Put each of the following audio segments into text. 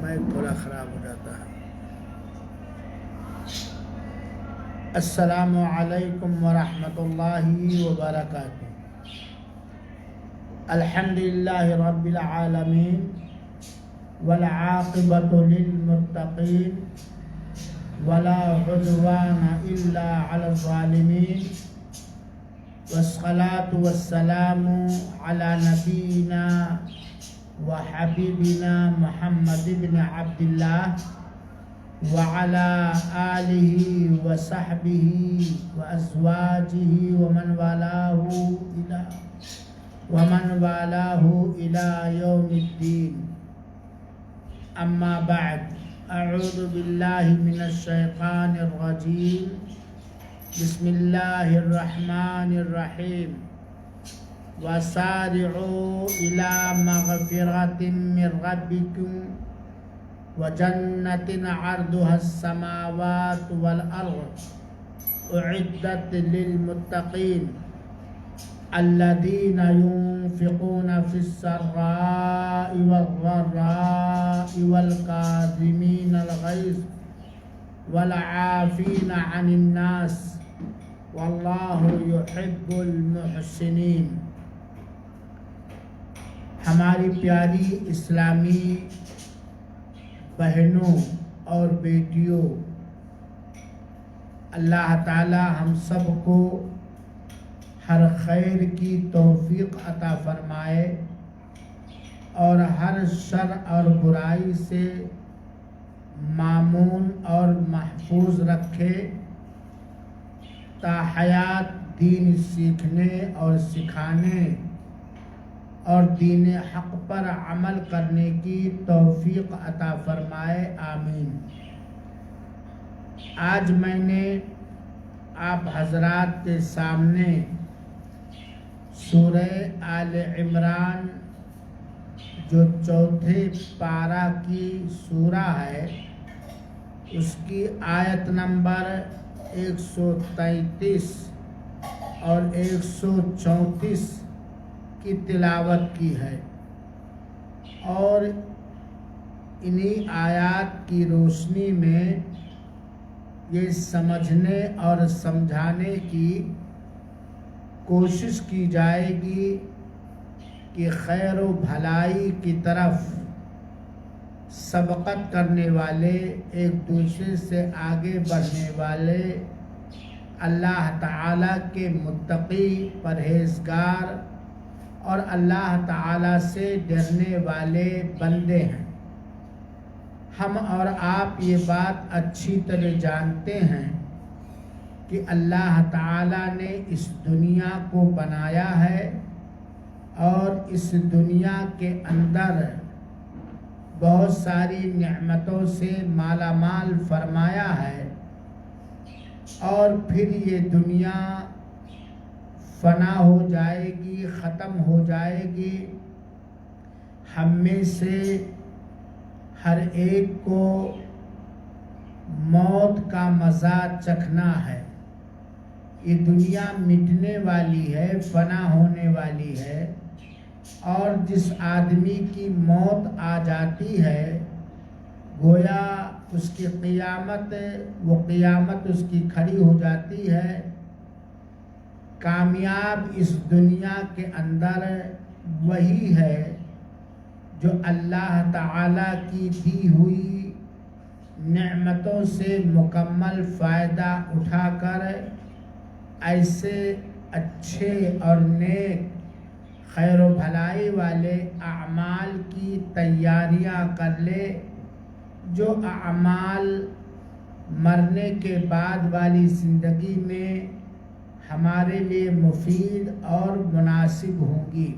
Mic تھوڑا خراب ہو جاتا ہے۔ السلام علیکم ورحمۃ اللہ وبرکاتہ۔ الحمدللہ رب العالمین والعاقبۃ للمتقین ولا عدوان الا علی الظالمین والصلاة والسلام علی نبینا وحبیبنا محمد بن عبد اللہ وعلى آلہ وصحبہ وازواجہ ومن والاه الى یوم الدین۔ اما بعد، اعوذ باللہ من الشیطان الرجیم، بسم اللہ الرحمن الرحیم۔ وسارعوا الى مغفرۃ من ربکم وجنة عرضها السماوات والأرض أعدت للمتقين الذين ينفقون في السراء والضراء والكاظمين الغيظ والعافين عن الناس والله يحب المحسنين۔ ہماری پیاری اسلامی بہنوں اور بیٹیوں، اللہ تعالی ہم سب کو ہر خیر کی توفیق عطا فرمائے اور ہر شر اور برائی سے مامون اور محفوظ رکھے، تا حیات دین سیکھنے اور سکھانے اور دین حق پر عمل کرنے کی توفیق عطا فرمائے، آمین۔ آج میں نے آپ حضرات کے سامنے سورہ آل عمران جو چوتھے پارہ کی سورہ ہے، اس کی آیت نمبر 133 اور 134 کی تلاوت کی ہے، اور انہی آیات کی روشنی میں یہ سمجھنے اور سمجھانے کی کوشش کی جائے گی کہ خیر و بھلائی کی طرف سبقت کرنے والے، ایک دوسرے سے آگے بڑھنے والے، اللہ تعالیٰ کے متقی پرہیزگار اور اللہ تعالیٰ سے ڈرنے والے بندے ہیں۔ ہم اور آپ یہ بات اچھی طرح جانتے ہیں کہ اللہ تعالیٰ نے اس دنیا کو بنایا ہے اور اس دنیا کے اندر بہت ساری نعمتوں سے مالا مال فرمایا ہے، اور پھر یہ دنیا فنا ہو جائے گی، ختم ہو جائے گی۔ ہم میں سے ہر ایک کو موت کا مزہ چکھنا ہے۔ یہ دنیا مٹنے والی ہے، فنا ہونے والی ہے، اور جس آدمی کی موت آ جاتی ہے گویا اس کی قیامت اس کی کھڑی ہو جاتی ہے۔ کامیاب اس دنیا کے اندر وہی ہے جو اللہ تعالیٰ کی دی ہوئی نعمتوں سے مکمل فائدہ اٹھا کر ایسے اچھے اور نیک خیر و بھلائی والے اعمال کی تیاریاں کر لے، جو اعمال مرنے کے بعد والی زندگی میں ہمارے لیے مفید اور مناسب ہوں گی۔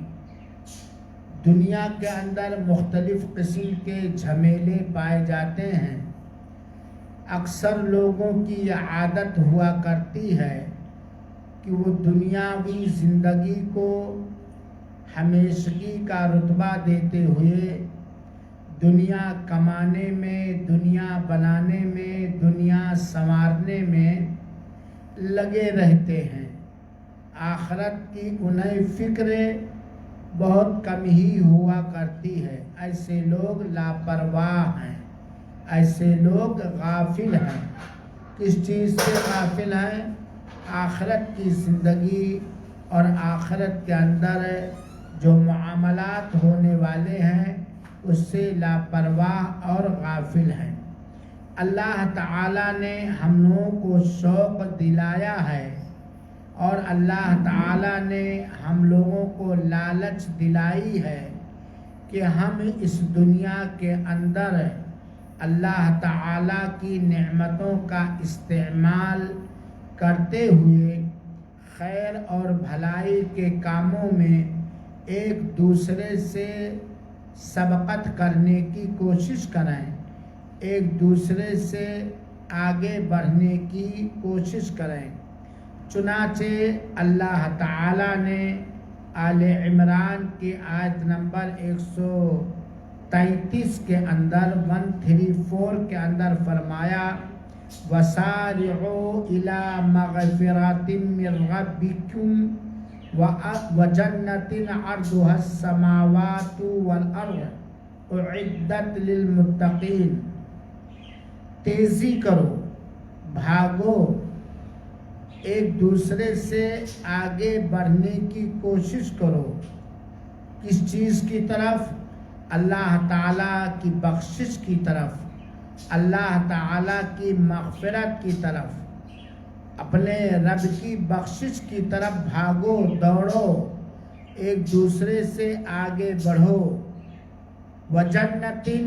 دنیا کے اندر مختلف قسم کے جھمیلے پائے جاتے ہیں۔ اکثر لوگوں کی یہ عادت ہوا کرتی ہے کہ وہ دنیاوی زندگی کو ہمیشگی کا رتبہ دیتے ہوئے دنیا کمانے میں، دنیا بنانے میں، دنیا سنوارنے میں لگے رہتے ہیں۔ آخرت کی انہیں فکر بہت کم ہی ہوا کرتی ہے۔ ایسے لوگ لاپرواہ ہیں، ایسے لوگ غافل ہیں۔ کس چیز سے غافل ہیں؟ آخرت کی زندگی اور آخرت کے اندر جو معاملات ہونے والے ہیں اس سے لاپرواہ اور غافل ہیں۔ اللہ تعالیٰ نے ہم لوگوں کو شوق دلایا ہے اور اللہ تعالیٰ نے ہم لوگوں کو لالچ دلائی ہے کہ ہم اس دنیا کے اندر اللہ تعالیٰ کی نعمتوں کا استعمال کرتے ہوئے خیر اور بھلائی کے کاموں میں ایک دوسرے سے سبقت کرنے کی کوشش کریں، ایک دوسرے سے آگے بڑھنے کی کوشش کریں۔ چنانچہ اللہ تعالیٰ نے آل عمران کی آیت نمبر 133 کے اندر 134 کے اندر فرمایا وَسَارِعُوا إِلَى مَغْفِرَةٍ مِّن رَّبِّكُمْ وَجَنَّةٍ عَرْضُهَا السَّمَاوَاتُ وَالْأَرْضُ أُعِدَّتْ لِلْمُتَّقِينَ۔ تیزی کرو، بھاگو، ایک دوسرے سے آگے بڑھنے کی کوشش کرو۔ کس چیز کی طرف؟ اللہ تعالیٰ کی بخشش کی طرف، اللہ تعالیٰ کی مغفرت کی طرف، اپنے رب کی بخشش کی طرف بھاگو، دوڑو، ایک دوسرے سے آگے بڑھو۔ وجنتن،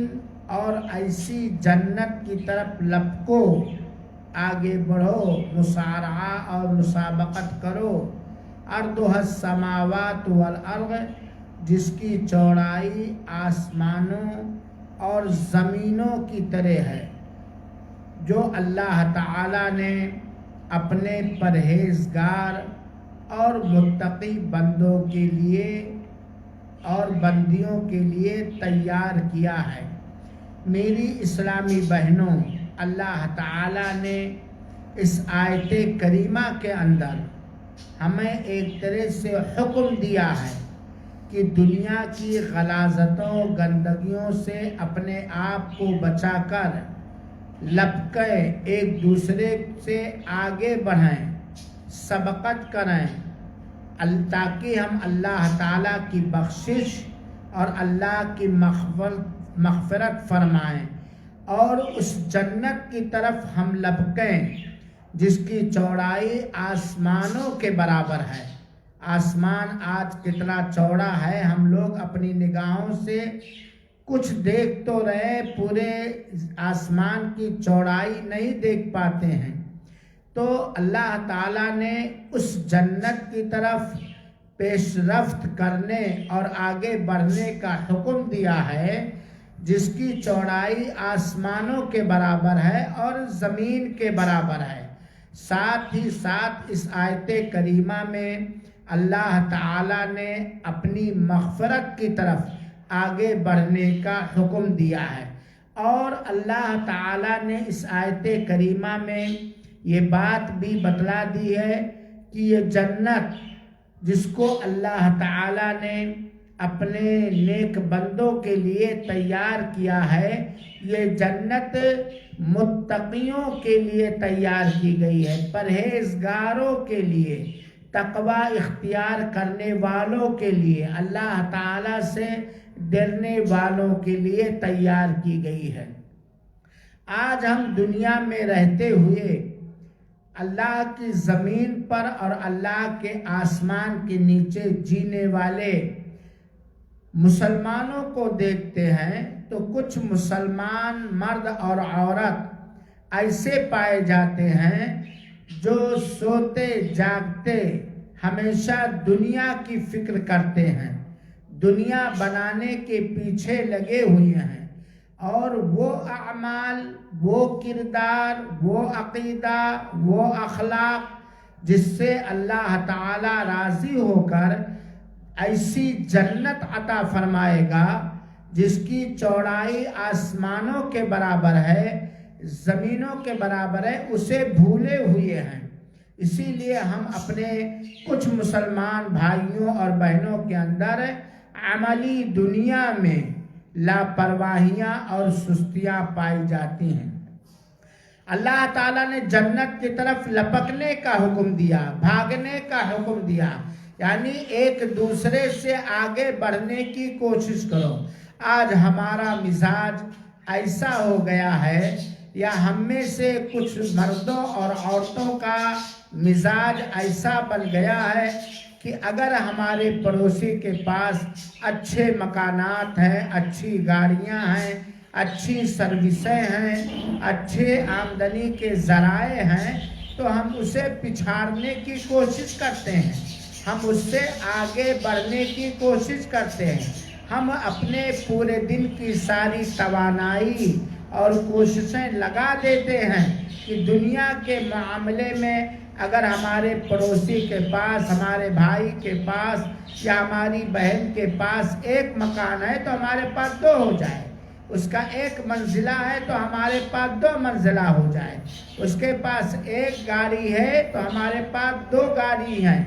اور ایسی جنت کی طرف لپکو، آگے بڑھو، مسارعہ اور مسابقت کرو۔ عرضها السماوات والارض، جس کی چوڑائی آسمانوں اور زمینوں کی طرح ہے، جو اللہ تعالیٰ نے اپنے پرہیزگار اور متقی بندوں کے لیے اور بندیوں کے لیے تیار کیا ہے۔ میری اسلامی بہنوں، اللہ تعالیٰ نے اس آیت کریمہ کے اندر ہمیں ایک طرح سے حکم دیا ہے کہ دنیا کی غلاظتوں گندگیوں سے اپنے آپ کو بچا کر لپکیں، ایک دوسرے سے آگے بڑھیں، سبقت کریں، تاکہ ہم اللہ تعالیٰ کی بخشش اور اللہ کی مغفرت فرمائیں اور اس جنت کی طرف ہم لپکیں جس کی چوڑائی آسمانوں کے برابر ہے۔ آسمان آج کتنا چوڑا ہے، ہم لوگ اپنی نگاہوں سے کچھ دیکھ تو رہے، پورے آسمان کی چوڑائی نہیں دیکھ پاتے ہیں۔ تو اللہ تعالیٰ نے اس جنت کی طرف پیش رفت کرنے اور آگے بڑھنے کا حکم دیا ہے، جس کی چوڑائی آسمانوں کے برابر ہے اور زمین کے برابر ہے۔ ساتھ ہی ساتھ اس آیت کریمہ میں اللہ تعالیٰ نے اپنی مغفرت کی طرف آگے بڑھنے کا حکم دیا ہے، اور اللہ تعالیٰ نے اس آیت کریمہ میں یہ بات بھی بتلا دی ہے کہ یہ جنت جس کو اللہ تعالیٰ نے اپنے نیک بندوں کے لیے تیار کیا ہے، یہ جنت متقیوں کے لیے تیار کی گئی ہے، پرہیزگاروں کے لیے، تقوی اختیار کرنے والوں کے لیے، اللہ تعالیٰ سے ڈرنے والوں کے لیے تیار کی گئی ہے۔ آج ہم دنیا میں رہتے ہوئے اللہ کی زمین پر اور اللہ کے آسمان کے نیچے جینے والے مسلمانوں کو دیکھتے ہیں تو کچھ مسلمان مرد اور عورت ایسے پائے جاتے ہیں جو سوتے جاگتے ہمیشہ دنیا کی فکر کرتے ہیں، دنیا بنانے کے پیچھے لگے ہوئے ہیں، اور وہ اعمال، وہ کردار، وہ عقیدہ، وہ اخلاق جس سے اللہ تعالی راضی ہو کر ایسی جنت عطا فرمائے گا جس کی چوڑائی آسمانوں کے برابر ہے، زمینوں کے برابر ہے، اسے بھولے ہوئے ہیں۔ اسی لیے ہم اپنے کچھ مسلمان بھائیوں اور بہنوں کے اندر عملی دنیا میں لاپرواہیاں اور سستیاں پائی جاتی ہیں۔ اللہ تعالیٰ نے جنت کی طرف لپکنے کا حکم دیا، بھاگنے کا حکم دیا، یعنی ایک دوسرے سے آگے بڑھنے کی کوشش کرو۔ آج ہمارا مزاج ایسا ہو گیا ہے، یا ہم میں سے کچھ مردوں اور عورتوں کا مزاج ایسا بن گیا ہے کہ اگر ہمارے پڑوسی کے پاس اچھے مکانات ہیں، اچھی گاڑیاں ہیں، اچھی سروسیں ہیں، اچھے آمدنی کے ذرائع ہیں، تو ہم اسے پچھاڑنے کی کوشش کرتے ہیں، ہم اس سے آگے بڑھنے کی کوشش کرتے ہیں۔ ہم اپنے پورے دن کی ساری توانائی اور کوششیں لگا دیتے ہیں کہ دنیا کے معاملے میں اگر ہمارے پڑوسی کے پاس، ہمارے بھائی کے پاس یا ہماری بہن کے پاس ایک مکان ہے تو ہمارے پاس دو ہو جائے، اس کا ایک منزلہ ہے تو ہمارے پاس دو منزلہ ہو جائے، اس کے پاس ایک گاڑی ہے تو ہمارے پاس دو گاڑی ہیں۔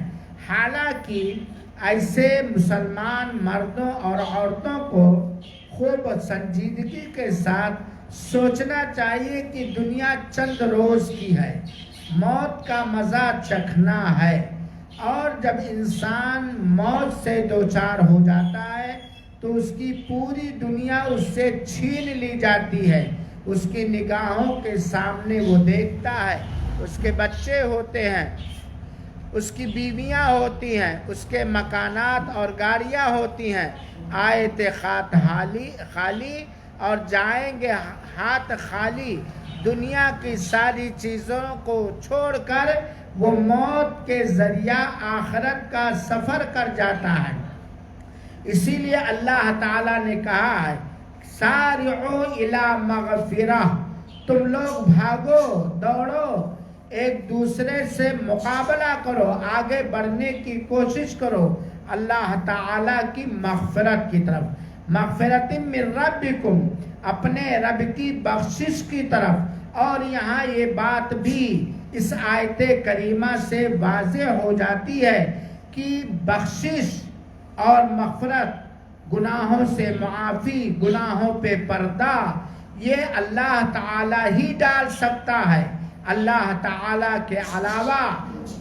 حالانکہ ایسے مسلمان مردوں اور عورتوں کو خوب سنجیدگی کے ساتھ سوچنا چاہیے کہ دنیا چند روز کی ہے، موت کا مزہ چکھنا ہے، اور جب انسان موت سے دوچار ہو جاتا ہے تو اس کی پوری دنیا اس سے چھین لی جاتی ہے، اس کی نگاہوں کے سامنے وہ دیکھتا ہے، اس کے بچے ہوتے ہیں، اس کی بیویاں ہوتی ہیں، اس کے مکانات اور گاڑیاں ہوتی ہیں، آئے تھے خات خالی اور جائیں گے ہاتھ خالی۔ دنیا کی ساری چیزوں کو چھوڑ کر وہ موت کے ذریعہ آخرت کا سفر کر جاتا ہے۔ اسی لیے اللہ تعالیٰ نے کہا ہے سارعوا الی مغفرہ، تم لوگ بھاگو دوڑو، ایک دوسرے سے مقابلہ کرو، آگے بڑھنے کی کوشش کرو اللہ تعالیٰ کی مغفرت کی طرف، مغفرت من ربکم، اپنے رب کی بخشش کی طرف۔ اور یہاں یہ بات بھی اس آیت کریمہ سے واضح ہو جاتی ہے کہ بخشش اور مغفرت، گناہوں سے معافی، گناہوں پہ پردہ، یہ اللہ تعالیٰ ہی ڈال سکتا ہے۔ اللہ تعالیٰ کے علاوہ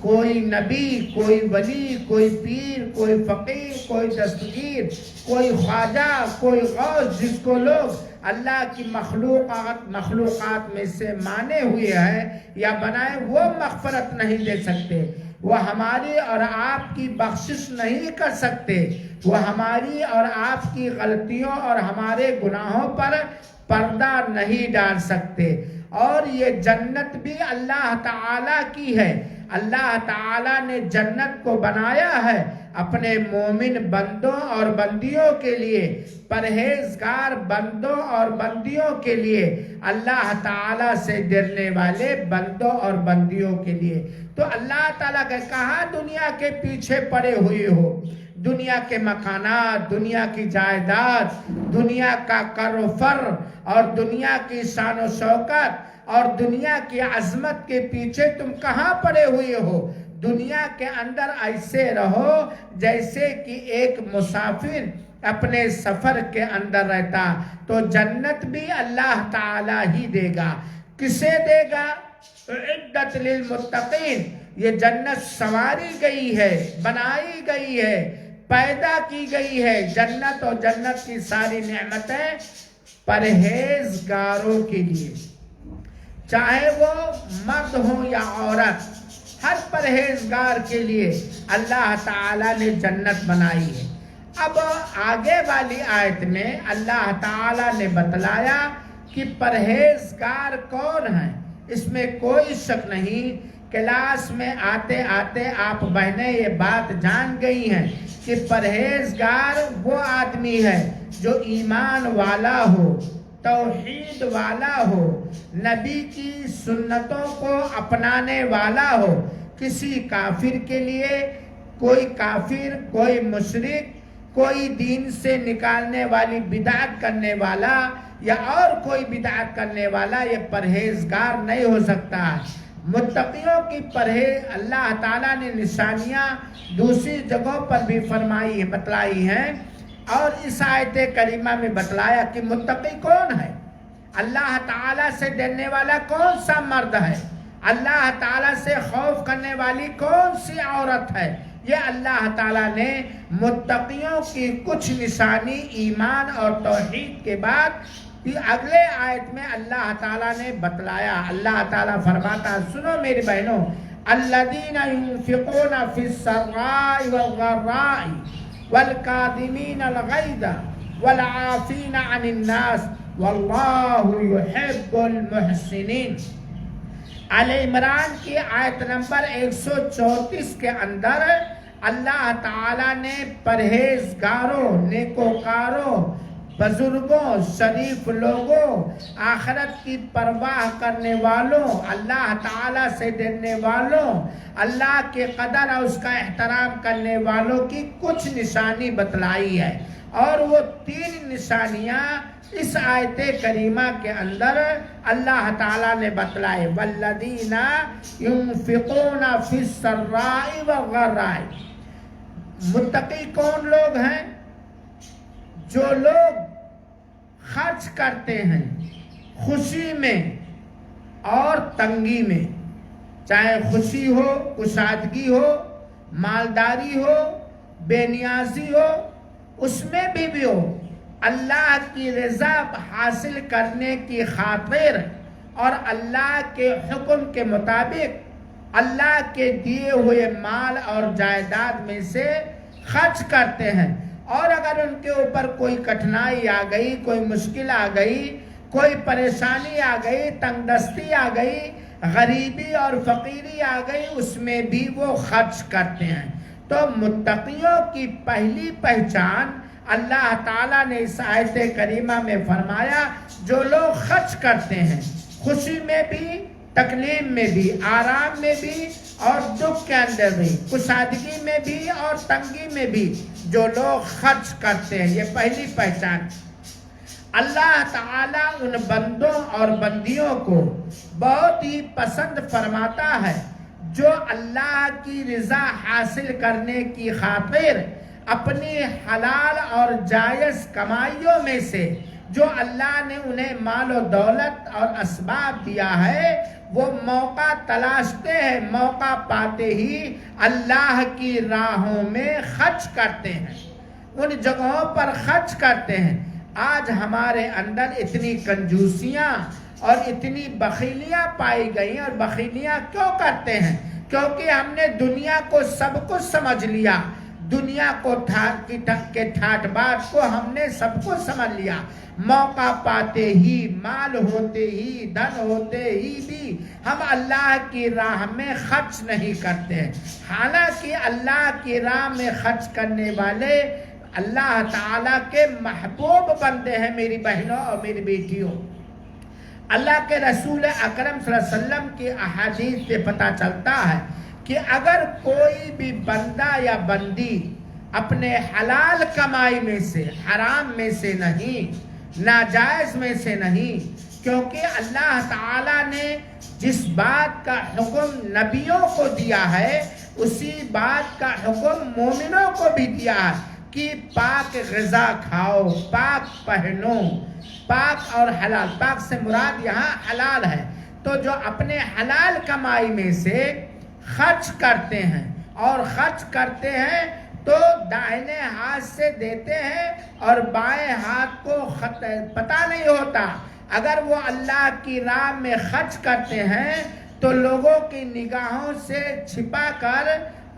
کوئی نبی، کوئی ولی، کوئی پیر، کوئی فقیر، کوئی دستگیر، کوئی خواجہ، کوئی غوث، جس کو لوگ اللہ کی مخلوقات میں سے مانے ہوئے ہیں یا بنائے، وہ مغفرت نہیں دے سکتے، وہ ہماری اور آپ کی بخشش نہیں کر سکتے، وہ ہماری اور آپ کی غلطیوں اور ہمارے گناہوں پر پردہ نہیں ڈال سکتے۔ اور یہ جنت بھی اللہ تعالیٰ کی ہے، اللہ تعالیٰ نے جنت کو بنایا ہے اپنے مومن بندوں اور بندیوں کے لیے، پرہیزگار بندوں اور بندیوں کے لیے، اللہ تعالیٰ سے ڈرنے والے بندوں اور بندیوں کے لیے۔ تو اللہ تعالیٰ کہ کہاں دنیا کے پیچھے پڑے ہوئے ہو، دنیا کے مکانات، دنیا کی جائیداد، دنیا کا کر و فر اور دنیا کی شان و شوکت اور دنیا کی عظمت کے پیچھے تم کہاں پڑے ہوئے ہو؟ دنیا کے اندر ایسے رہو جیسے کہ ایک مسافر اپنے سفر کے اندر رہتا، تو جنت بھی اللہ تعالیٰ ہی دے گا۔ کسے دے گا؟ اعدت للمتقین، یہ جنت سنواری گئی ہے، بنائی گئی ہے، پیدا کی گئی ہے۔ جنت اور جنت کی ساری نعمتیں پرہیزگاروں کے لیے، چاہے وہ مرد ہوں یا عورت، ہر پرہیزگار کے لیے اللہ تعالیٰ نے جنت بنائی ہے۔ اب آگے والی آیت میں اللہ تعالیٰ نے بتلایا کہ پرہیزگار کون ہیں۔ اس میں کوئی شک نہیں، کلاس میں آتے آتے آپ بہنیں یہ بات جان گئی ہیں کہ پرہیزگار وہ آدمی ہے جو ایمان والا ہو، توحید والا ہو، نبی کی سنتوں کو اپنانے والا ہو۔ کسی کافر کے لیے کوئی کافر، کوئی مشرک، کوئی دین سے نکالنے والی بدعت کرنے والا یا اور کوئی بدعت کرنے والا یہ پرہیزگار نہیں ہو سکتا۔ متقیوں کی اللہ تعالیٰ نے نشانیاں دوسری جگہوں پر بھی بتلائی ہیں اور اس آیت کریمہ میں بتلایا کہ متقی کون ہے، اللہ تعالیٰ سے ڈرنے والا کون سا مرد ہے، اللہ تعالیٰ سے خوف کرنے والی کون سی عورت ہے۔ یہ اللہ تعالیٰ نے متقیوں کی کچھ نشانی ایمان اور توحید کے بعد اگلے آیت میں اللہ تعالیٰ نے بتلایا۔ اللہ تعالیٰ فرماتا ہے، سنو میری بہنوں، الذین ينفقون فی السراء والضراء والکاظمین الغیظ والعافین عن الناس واللہ یحب المحسنین۔ آل عمران کی آیت نمبر 134 کے اندر اللہ تعالیٰ نے پرہیزگاروں، نیکوکاروں، بزرگوں، شریف لوگوں، آخرت کی پرواہ کرنے والوں، اللہ تعالیٰ سے ڈرنے والوں، اللہ کے قدر اور اس کا احترام کرنے والوں کی کچھ نشانی بتلائی ہے، اور وہ 3 نشانیاں اس آیت کریمہ کے اندر اللہ تعالیٰ نے بتلائے۔ والذین ينفقون فی السراء والضراء۔ متقی کون لوگ ہیں؟ جو لوگ خرچ کرتے ہیں خوشی میں اور تنگی میں، چاہے خوشی ہو، کشادگی ہو، مالداری ہو، بے نیازی ہو، اس میں بھی ہو، اللہ کی رضا حاصل کرنے کی خاطر اور اللہ کے حکم کے مطابق اللہ کے دیے ہوئے مال اور جائیداد میں سے خرچ کرتے ہیں، اور اگر ان کے اوپر کوئی کٹھنائی آ گئی، کوئی مشکل آ گئی، کوئی پریشانی آ گئی، تنگ دستی آ گئی، غریبی اور فقیری آ گئی، اس میں بھی وہ خرچ کرتے ہیں۔ تو متقیوں کی پہلی پہچان اللہ تعالیٰ نے اس آیت کریمہ میں فرمایا، جو لوگ خرچ کرتے ہیں خوشی میں بھی، تکلیف میں بھی، آرام میں بھی اور دکھ کے اندر بھی، کشادگی میں بھی اور تنگی میں بھی، جو لوگ خرچ کرتے ہیں، یہ پہلی پہچان۔ اللہ تعالیٰ ان بندوں اور بندیوں کو بہت ہی پسند فرماتا ہے جو اللہ کی رضا حاصل کرنے کی خاطر اپنی حلال اور جائز کمائیوں میں سے جو اللہ نے انہیں مال و دولت اور اسباب دیا ہے، وہ موقع تلاشتے ہیں، موقع پاتے ہی اللہ کی راہوں میں خرچ کرتے ہیں، ان جگہوں پر خرچ کرتے ہیں۔ آج ہمارے اندر اتنی کنجوسیاں اور اتنی بخیلیاں پائی گئی، اور بخیلیاں کیوں کرتے ہیں؟ کیونکہ ہم نے دنیا کو سب کچھ سمجھ لیا، دنیا کو کے ٹھاٹ بات کو ہم نے سب کچھ سمجھ لیا، موقع پاتے ہی، مال ہوتے ہی، دھن ہوتے ہی بھی ہم اللہ کی راہ میں خرچ نہیں کرتے، حالانکہ اللہ کی راہ میں خرچ کرنے والے اللہ تعالیٰ کے محبوب بندے ہیں میری بہنوں اور میری بیٹیوں۔ اللہ کے رسول اکرم صلی اللہ علیہ وسلم کی احادیث سے پتہ چلتا ہے کہ اگر کوئی بھی بندہ یا بندی اپنے حلال کمائی میں سے، حرام میں سے نہیں، ناجائز میں سے نہیں، کیونکہ اللہ تعالیٰ نے جس بات کا حکم نبیوں کو دیا ہے اسی بات کا حکم مومنوں کو بھی دیا ہے کہ پاک غذا کھاؤ، پاک پہنو، پاک اور حلال، پاک سے مراد یہاں حلال ہے، تو جو اپنے حلال کمائی میں سے خرچ کرتے ہیں اور خرچ کرتے ہیں تو داہنے ہاتھ سے دیتے ہیں اور بائیں ہاتھ کو پتہ نہیں ہوتا۔ اگر وہ اللہ کی راہ میں خرچ کرتے ہیں تو لوگوں کی نگاہوں سے چھپا کر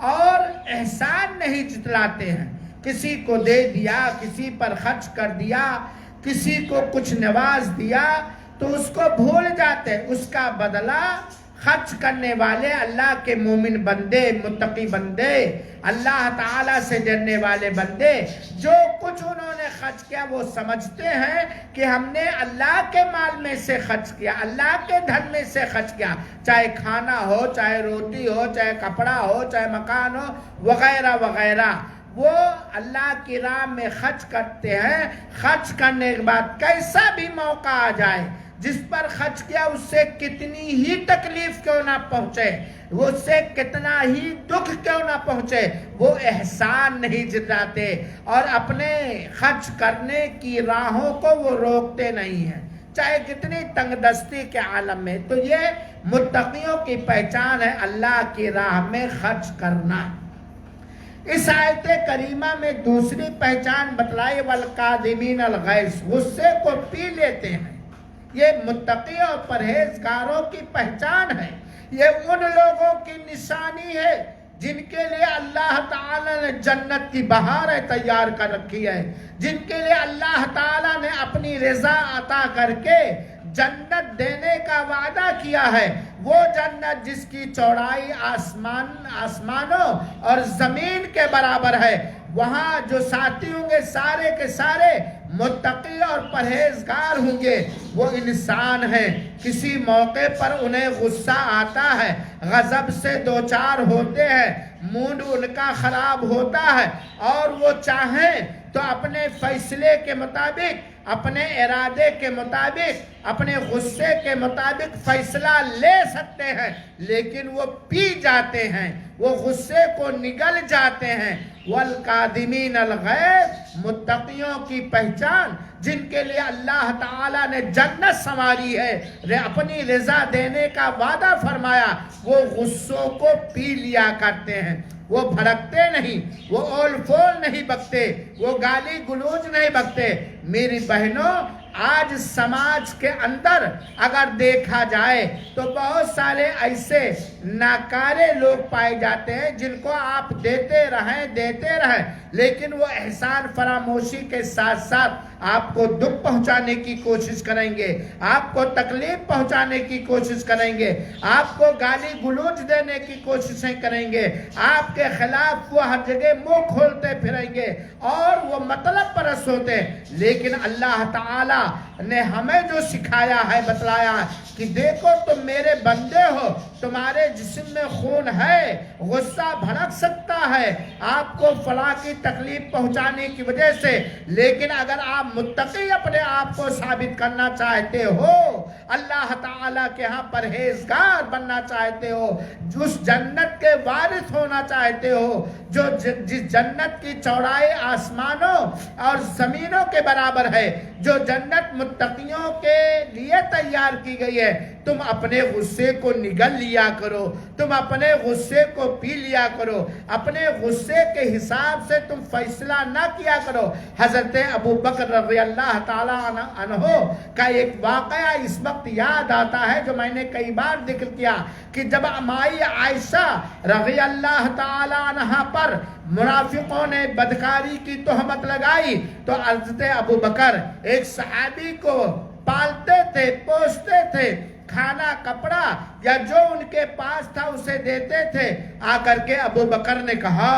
اور احسان نہیں جتلاتے ہیں، کسی کو دے دیا، کسی پر خرچ کر دیا، کسی کو کچھ نواز دیا تو اس کو بھول جاتے، اس کا بدلہ خرچ کرنے والے اللہ کے مومن بندے، متقی بندے، اللہ تعالیٰ سے ڈرنے والے بندے، جو کچھ انہوں نے خرچ کیا وہ سمجھتے ہیں کہ ہم نے اللہ کے مال میں سے خرچ کیا، اللہ کے دھن میں سے خرچ کیا، چاہے کھانا ہو، چاہے روٹی ہو، چاہے کپڑا ہو، چاہے مکان ہو، وغیرہ وغیرہ۔ وہ اللہ کی راہ میں خرچ کرتے ہیں. خرچ کرنے کے بعد کیسا بھی موقع آ جائے، جس پر خرچ کیا اس سے کتنی ہی تکلیف کیوں نہ پہنچے، اس سے کتنا ہی دکھ کیوں نہ پہنچے، وہ احسان نہیں جتاتے اور اپنے خرچ کرنے کی راہوں کو وہ روکتے نہیں ہیں، چاہے کتنی تنگ دستی کے عالم میں. تو یہ متقیوں کی پہچان ہے، اللہ کی راہ میں خرچ کرنا. اس آیت کریمہ میں دوسری پہچان بتلائی، والکاظمین الغیظ، غصے کو پی لیتے ہیں. یہ متقی اور پرہیزگاروں کی پہچان ہے. یہ ان لوگوں کی نشانی ہے جن کے لیے اللہ تعالیٰ نے جنت کی بہاریں تیار کر رکھی ہے، جن کے لیے اللہ تعالیٰ نے اپنی رضا عطا کر کے جنت دینے کا وعدہ کیا ہے. وہ جنت جس کی چوڑائی آسمانوں اور زمین کے برابر ہے. وہاں جو ساتھی ہوں گے سارے کے سارے متقی اور پرہیزگار ہوں گے. وہ انسان ہیں، کسی موقع پر انہیں غصہ آتا ہے، غضب سے دوچار ہوتے ہیں، موڈ ان کا خراب ہوتا ہے اور وہ چاہیں تو اپنے فیصلے کے مطابق، اپنے ارادے کے مطابق، اپنے غصے کے مطابق فیصلہ لے سکتے ہیں، لیکن وہ پی جاتے ہیں، وہ غصے کو نگل جاتے ہیں. والکاظمین الغیظ، متقیوں کی پہچان جن کے لیے اللہ تعالیٰ نے جنت سنواری ہے، اپنی رضا دینے کا وعدہ فرمایا، وہ غصوں کو پی لیا کرتے ہیں. وہ بھڑکتے نہیں، وہ اول فول نہیں بکتے، وہ گالی گلوچ نہیں بکتے. میری بہنوں، آج سماج کے اندر اگر دیکھا جائے تو بہت سارے ایسے ناکارے لوگ پائے جاتے ہیں جن کو آپ دیتے رہیں، لیکن وہ احسان فراموشی کے ساتھ ساتھ آپ کو دکھ پہنچانے کی کوشش کریں گے، آپ کو تکلیف پہنچانے کی کوشش کریں گے، آپ کو گالی گلوچ دینے کی کوششیں کریں گے، آپ کے خلاف وہ ہر جگہ منہ کھولتے پھریں گے اور وہ مطلب پرست ہوتے ہیں. لیکن اللہ تعالی نے ہمیں جو سکھایا ہے، بتلایا ہے کہ دیکھو تم میرے بندے ہو، تمہارے جسم میں خون ہے، غصہ بھڑک سکتا ہے آپ کو فلاں کی تکلیف پہنچانے کی وجہ سے، لیکن اگر آپ متقی اپنے آپ کو ثابت کرنا چاہتے ہو، اللہ تعالیٰ کے ہاں پرہیزگار بننا چاہتے ہو، اس جنت کے وارث ہونا چاہتے ہو جو جس جنت کی چوڑائی آسمانوں اور زمینوں کے برابر ہے، جو جنت متقیوں کے لیے تیار کی گئی ہے، تم اپنے غصے کو نگل لیا کرو، تم اپنے غصے کو پی لیا کرو، اپنے غصے کے حساب سے تم فیصلہ نہ کیا کرو. حضرت ابو بکر رضی اللہ تعالیٰ عنہ کا ایک واقعہ اس وقت یاد آتا ہے جو میں نے کئی بار ذکر کیا کہ جب مائی عائشہ رضی اللہ تعالیٰ عنہ پر منافقوں نے بدکاری کی تہمت لگائی تو حضرت ابو بکر ایک صحابی کو پالتے تھے، پوستے تھے، کھانا کپڑا یا جو ان کے پاس تھا اسے دیتے تھے. آ کر کے ابو بکر نے کہا،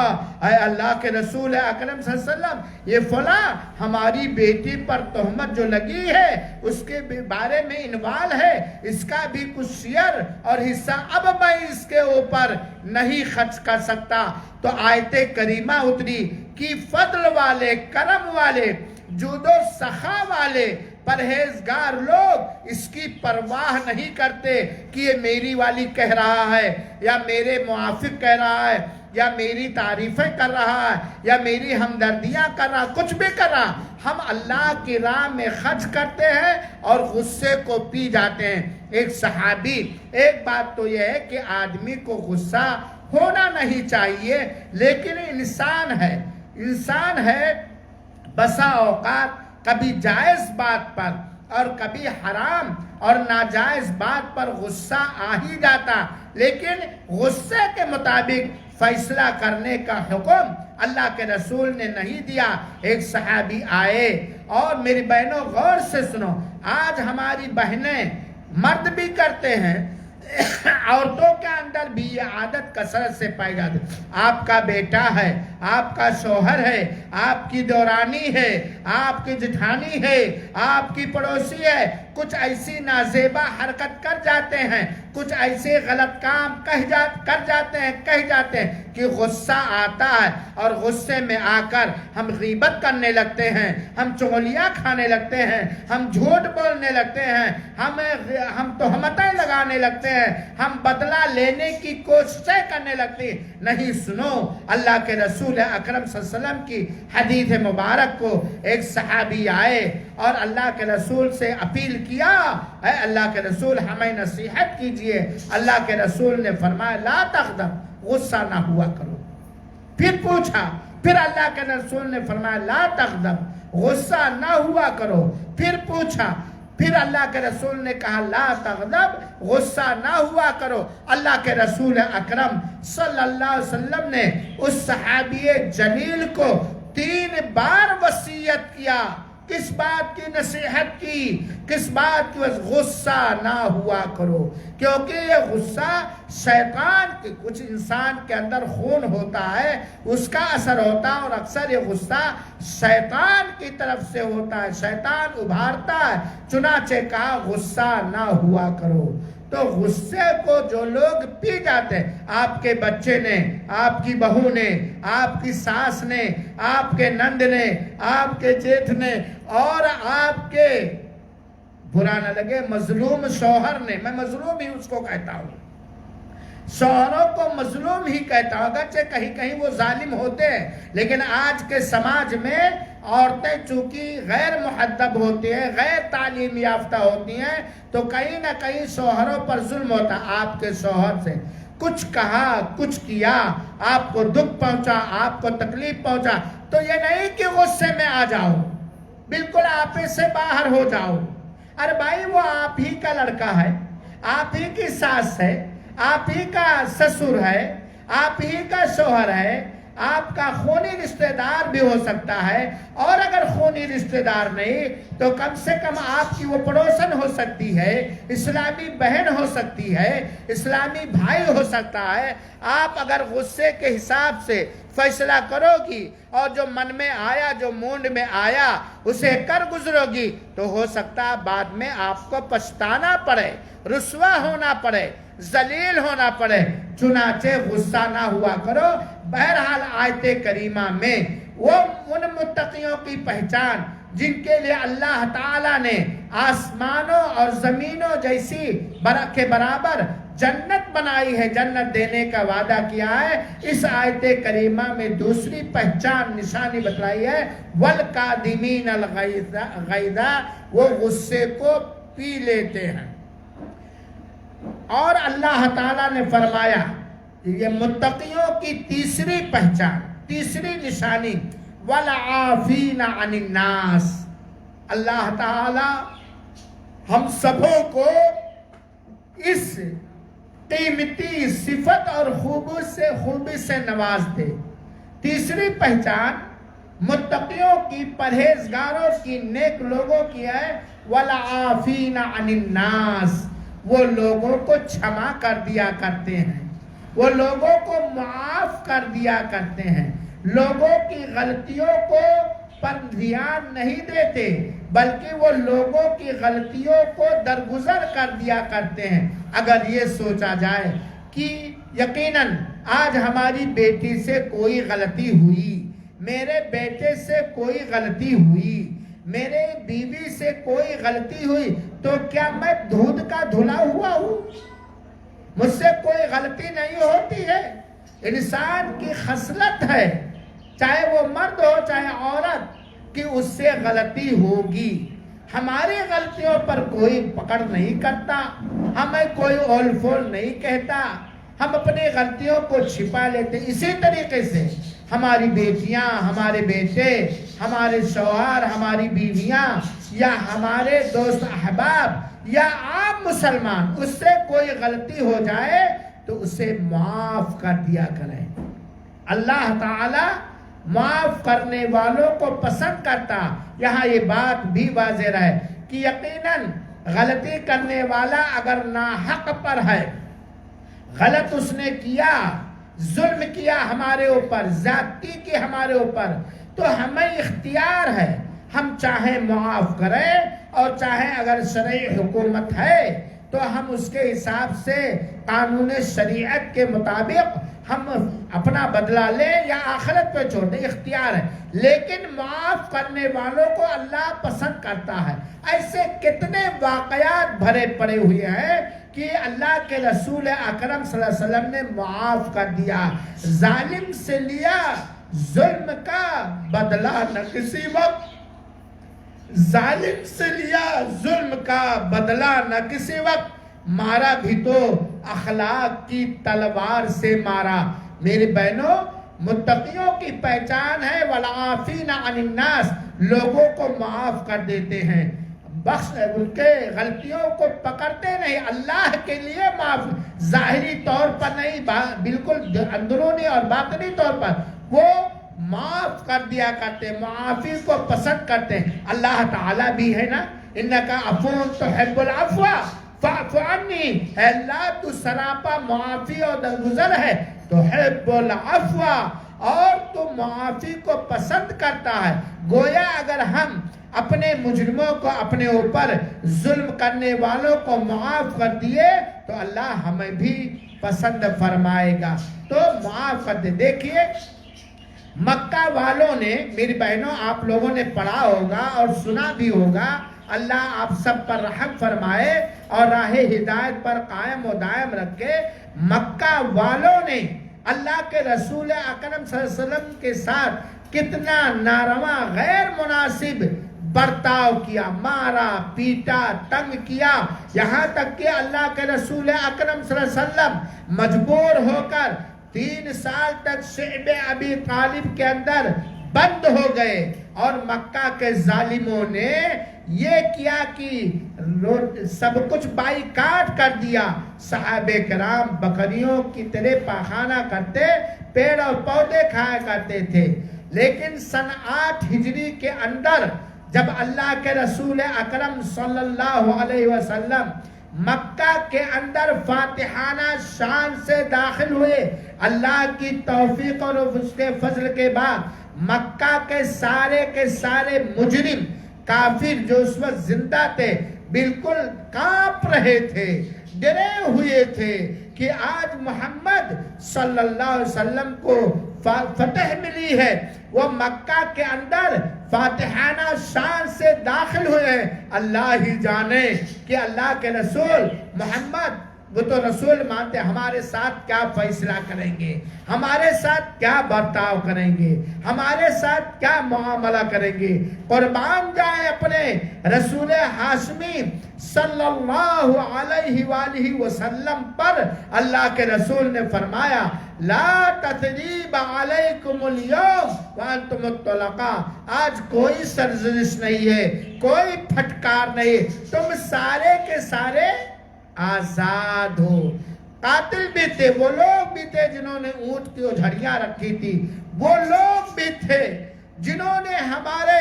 اے اللہ کے رسول اکرم صلی اللہ علیہ وسلم، یہ فلاں ہماری بیٹی پر تہمت جو لگی ہے اس کے بارے میں انوال ہے، اس کا بھی کچھ شیئر اور حصہ اب میں اس کے اوپر نہیں خرچ کر سکتا. تو آیت کریمہ اتری کہ فضل والے، کرم والے، جود و سخا والے پرہیزگار لوگ اس کی پرواہ نہیں کرتے کہ یہ میری والی کہہ رہا ہے یا میرے موافق کہہ رہا ہے یا میری تعریفیں کر رہا ہے یا میری ہمدردیاں کر رہا، کچھ بھی کر رہا. ہم اللہ کی راہ میں خرچ کرتے ہیں اور غصے کو پی جاتے ہیں. ایک صحابی، ایک بات تو یہ ہے کہ آدمی کو غصہ ہونا نہیں چاہیے، لیکن انسان ہے بسا اوقات کبھی جائز بات پر اور کبھی حرام اور ناجائز بات پر غصہ آ ہی جاتا، لیکن غصے کے مطابق فیصلہ کرنے کا حکم اللہ کے رسول نے نہیں دیا. ایک صحابی آئے، اور میری بہنوں غور سے سنو، آج ہماری بہنیں، مرد بھی کرتے ہیں، عورتوں کے اندر بھی یہ عادت کثرت سے پائی جاتی. آپ کا بیٹا ہے، آپ کا شوہر ہے، آپ کی دورانی ہے، آپ کی جٹھانی ہے، آپ کی پڑوسی ہے، کچھ ایسی نازیبا حرکت کر جاتے ہیں، کچھ ایسے غلط کام کر جاتے ہیں کہ غصہ آتا ہے، اور غصے میں آ کر ہم غیبت کرنے لگتے ہیں، ہم چغلیاں کھانے لگتے ہیں، ہم جھوٹ بولنے لگتے ہیں، ہم تہمتیں لگانے لگتے ہیں، ہم بدلہ لینے کی کوششیں کرنے لگتے ہیں۔ نہیں، سنو، اللہ کے رسول اکرم صلی اللہ علیہ وسلم کی حدیث مبارک کو ایک صحابی آئے اور اللہ کے رسول سے اپیل کیا، اے اللہ کے رسول ہمیں نصیحت کیجئے۔ اللہ کے رسول نے فرمایا لا تغضب، غصہ نہ ہوا کرو۔ پھر پوچھا، پھر اللہ کے رسول نے فرمایا لا تغضب، غصہ نہ ہوا کرو۔ پھر پوچھا، پھر اللہ کے رسول نے کہا لا تغضب، غصہ نہ ہوا کرو۔ اللہ کے رسول اکرم صلی اللہ علیہ وسلم نے اس صحابی جلیل کو 3 بار وصیت کیا۔ کس بات کی نصیحت کی؟ کس بات کی؟ غصہ نہ ہوا کرو، کیونکہ یہ غصہ شیطان کے، کچھ انسان کے اندر خون ہوتا ہے، اس کا اثر ہوتا ہے، اور اکثر یہ غصہ شیطان کی طرف سے ہوتا ہے، شیطان ابھارتا ہے۔ چنانچہ کہا غصہ نہ ہوا کرو۔ تو غصے کو جو لوگ پی جاتے ہیں، آپ کے بچے نے، آپ کی بہو نے، آپ کی ساس نے، آپ کے نند نے، آپ کے جیٹھ نے، اور آپ کے، برا نہ لگے، مظلوم شوہر نے، میں مظلوم ہی اس کو کہتا ہوں، شوہروں کو مظلوم ہی کہتا ہوں، اگرچہ کہیں کہیں وہ ظالم ہوتے ہیں، لیکن آج کے سماج میں عورتیں چونکہ غیر مہذب ہوتی ہیں، غیر تعلیم یافتہ ہوتی ہیں، تو کہیں نہ کہیں شوہروں پر ظلم ہوتا ہے۔ آپ کے شوہر سے کچھ کہا، کچھ کیا، آپ کو دکھ پہنچا، آپ کو تکلیف پہنچا، تو یہ نہیں کہ غصے میں آ جاؤ، بالکل آپے سے باہر ہو جاؤ۔ ارے بھائی، وہ آپ ہی کا لڑکا ہے، آپ ہی کی ساس ہے، آپ ہی کا سسر ہے، آپ ہی کا شوہر ہے، آپ کا خونی رشتہ دار بھی ہو سکتا ہے، اور اگر خونی رشتہ دار نہیں تو کم سے کم آپ کی وہ پڑوسن ہو سکتی ہے، اسلامی بہن ہو سکتی ہے، اسلامی بھائی ہو سکتا ہے۔ آپ اگر غصے کے حساب سے فیصلہ کرو گی اور جو من میں آیا، جو مونڈ میں آیا، اسے کر گزرو گی، تو ہو سکتا ہے بعد میں آپ کو پچھتانا پڑے، رسوا ہونا پڑے، ذلیل ہونا پڑے۔ چنانچہ غصہ نہ ہوا کرو۔ بہرحال آیت کریمہ میں وہ ان متقیوں کی پہچان جن کے لیے اللہ تعالیٰ نے آسمانوں اور زمینوں جیسی کے برابر جنت بنائی ہے، جنت دینے کا وعدہ کیا ہے، اس آیت کریمہ میں دوسری پہچان نشانی بتلائی ہے، وَالْقَادِمِينَ الْغَيْظَ، وہ غصے کو پی لیتے ہیں۔ اور اللہ تعالیٰ نے فرمایا یہ متقیوں کی تیسری پہچان، تیسری نشانی، وَالْعَافِينَ عَنِ النَّاسِ، اللہ تعالیٰ ہم سبوں کو اس قیمتی صفت اور خوبی سے نواز دے۔ تیسری پہچان متقیوں کی، پرہیزگاروں کی، نیک لوگوں کی ہے، وَالْعَافِينَ عَنِ النَّاسِ، وہ لوگوں کو چھما کر دیا کرتے ہیں، وہ لوگوں کو معاف کر دیا کرتے ہیں، لوگوں کی غلطیوں کو پر دھیان نہیں دیتے، بلکہ وہ لوگوں کی غلطیوں کو درگزر کر دیا کرتے ہیں۔ اگر یہ سوچا جائے کہ یقیناً آج ہماری بیٹی سے کوئی غلطی ہوئی، میرے بیٹے سے کوئی غلطی ہوئی، میرے بیوی سے کوئی غلطی ہوئی، تو کیا میں دودھ کا دھلا ہوا ہوں؟ مجھ سے کوئی غلطی نہیں ہوتی ہے۔ انسان کی خصلت ہے، چاہے وہ مرد ہو چاہے عورت، کہ اس سے غلطی ہوگی۔ ہماری غلطیوں پر کوئی پکڑ نہیں کرتا، ہمیں کوئی اول فول نہیں کہتا، ہم اپنی غلطیوں کو چھپا لیتے۔ اسی طریقے سے ہماری بیٹیاں، ہمارے بیٹے، ہمارے شوہر، ہماری بیویاں، یا ہمارے دوست احباب، یا عام مسلمان، اس سے کوئی غلطی ہو جائے تو اسے معاف کر دیا کریں۔ اللہ تعالی معاف کرنے والوں کو پسند کرتا۔ یہاں یہ بات بھی واضح رہے کہ یقیناً غلطی کرنے والا اگر ناحق پر ہے، غلط اس نے کیا، ظلم کیا ہمارے اوپر، زیادتی کی ہمارے اوپر، تو ہمیں اختیار ہے، ہم چاہیں معاف کریں اور چاہیں اگر شرعی حکومت ہے تو ہم اس کے حساب سے قانون شریعت کے مطابق ہم اپنا بدلہ لیں یا آخرت پہ چھوڑ دیں، اختیار ہے، لیکن معاف کرنے والوں کو اللہ پسند کرتا ہے۔ ایسے کتنے واقعات بھرے پڑے ہوئے ہیں کہ اللہ کے رسول اکرم صلی اللہ علیہ وسلم نے معاف کر دیا۔ ظالم سے لیا ظلم کا بدلہ نہ کسی وقت، ظالم سے لیا ظلم کا بدلہ نہ کسی وقت، مارا بھی تو اخلاق کی تلوار سے مارا۔ میری بہنوں، متقیوں کی پہچان ہے والعافین عن الناس، لوگوں کو معاف کر دیتے ہیں، بخش ان کے غلطیوں کو پکڑتے نہیں، اللہ کے لیے معاف، ظاہری طور پر نہیں، بالکل اندرونی اور باطنی طور پر وہ معاف کر دیا کرتے، معافی کو پسند کرتے ہیں۔ اللہ تعالیٰ بھی ہے نا، انکا عفو تحب العفو فاعف عنی، اے اللہ تو سراپا معافی اور درگزر ہے، تحب العفو، اور تو معافی کو پسند کرتا ہے۔ گویا اگر ہم اپنے مجرموں کو، اپنے اوپر ظلم کرنے والوں کو معاف کر دیے تو اللہ ہمیں بھی پسند فرمائے گا، تو معاف کر دے۔ دیکھیے مکہ والوں نے، میری بہنوں آپ لوگوں نے پڑھا ہوگا اور سنا بھی ہوگا، اللہ آپ سب پر رحم فرمائے اور راہ ہدایت پر قائم و دائم رکھے، مکہ والوں نے اللہ کے رسول اکرم صلی اللہ علیہ وسلم کے ساتھ کتنا ناروا غیر مناسب برتاؤ کیا، مارا پیٹا تنگ کیا، یہاں تک کہ اللہ کے رسول اکرم صلی اللہ علیہ وسلم مجبور ہو کر 3 سال تک شعب ابی طالب کے اندر بند ہو گئے، اور مکہ کے ظالموں نے یہ کیا کہ سب کچھ بائیکاٹ کر دیا۔ صحابہ کرام بکریوں کی طرح پاخانہ کرتے، پیڑ اور پودے کھایا کرتے تھے، لیکن سن 8 ہجری کے اندر جب اللہ کے رسول اکرم صلی اللہ علیہ وسلم مکہ کے اندر فاتحانہ شان سے داخل ہوئے، اللہ کی توفیق اور اس کے فضل کے بعد مکہ کے سارے مجرم کافر جو اس وقت زندہ تھے بالکل کانپ رہے تھے، ڈرے ہوئے تھے کہ آج محمد صلی اللہ علیہ وسلم کو فتح ملی ہے، وہ مکہ کے اندر فاتحانہ شان سے داخل ہوئے ہیں۔ اللہ ہی جانے کہ اللہ کے رسول محمد، وہ تو رسول مانتے، ہمارے ساتھ کیا فیصلہ کریں گے، ہمارے ساتھ کیا برتاؤ کریں گے، ہمارے ساتھ کیا معاملہ کریں گے۔ قربان جائیں اپنے رسول ہاشمی صلی اللہ علیہ وآلہ وسلم پر۔ اللہ کے رسول نے فرمایا لا تثریب علیکم اليوم وانتم الطلقاء، آج کوئی سرزنش نہیں ہے، کوئی پھٹکار نہیں، تم سارے کے سارے آزاد ہو۔ قاتل بھی تھے، وہ لوگ بھی تھے جنہوں نے اونٹ کی جھڑیاں رکھی تھی، وہ لوگ بھی تھے جنہوں نے ہمارے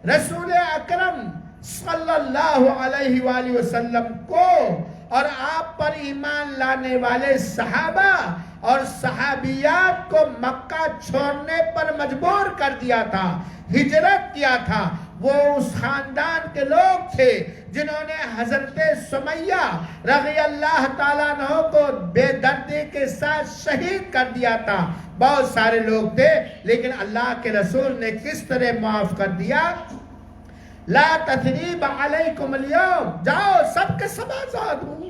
رسول اکرم صلی اللہ علیہ وآلہ وسلم کو اور آپ پر ایمان لانے والے صحابہ اور صحابیات کو مکہ چھوڑنے پر مجبور کر دیا تھا، ہجرت کیا تھا۔ وہ اس خاندان کے لوگ تھے جنہوں نے حضرت سمیہ رضی اللہ تعالیٰ عنہ کو بے دردی کے ساتھ شہید کر دیا تھا۔ بہت سارے لوگ تھے، لیکن اللہ کے رسول نے کس طرح معاف کر دیا؟ لا تثریب علیکم اليوم، جاؤ سب کے سب آزاد ہو،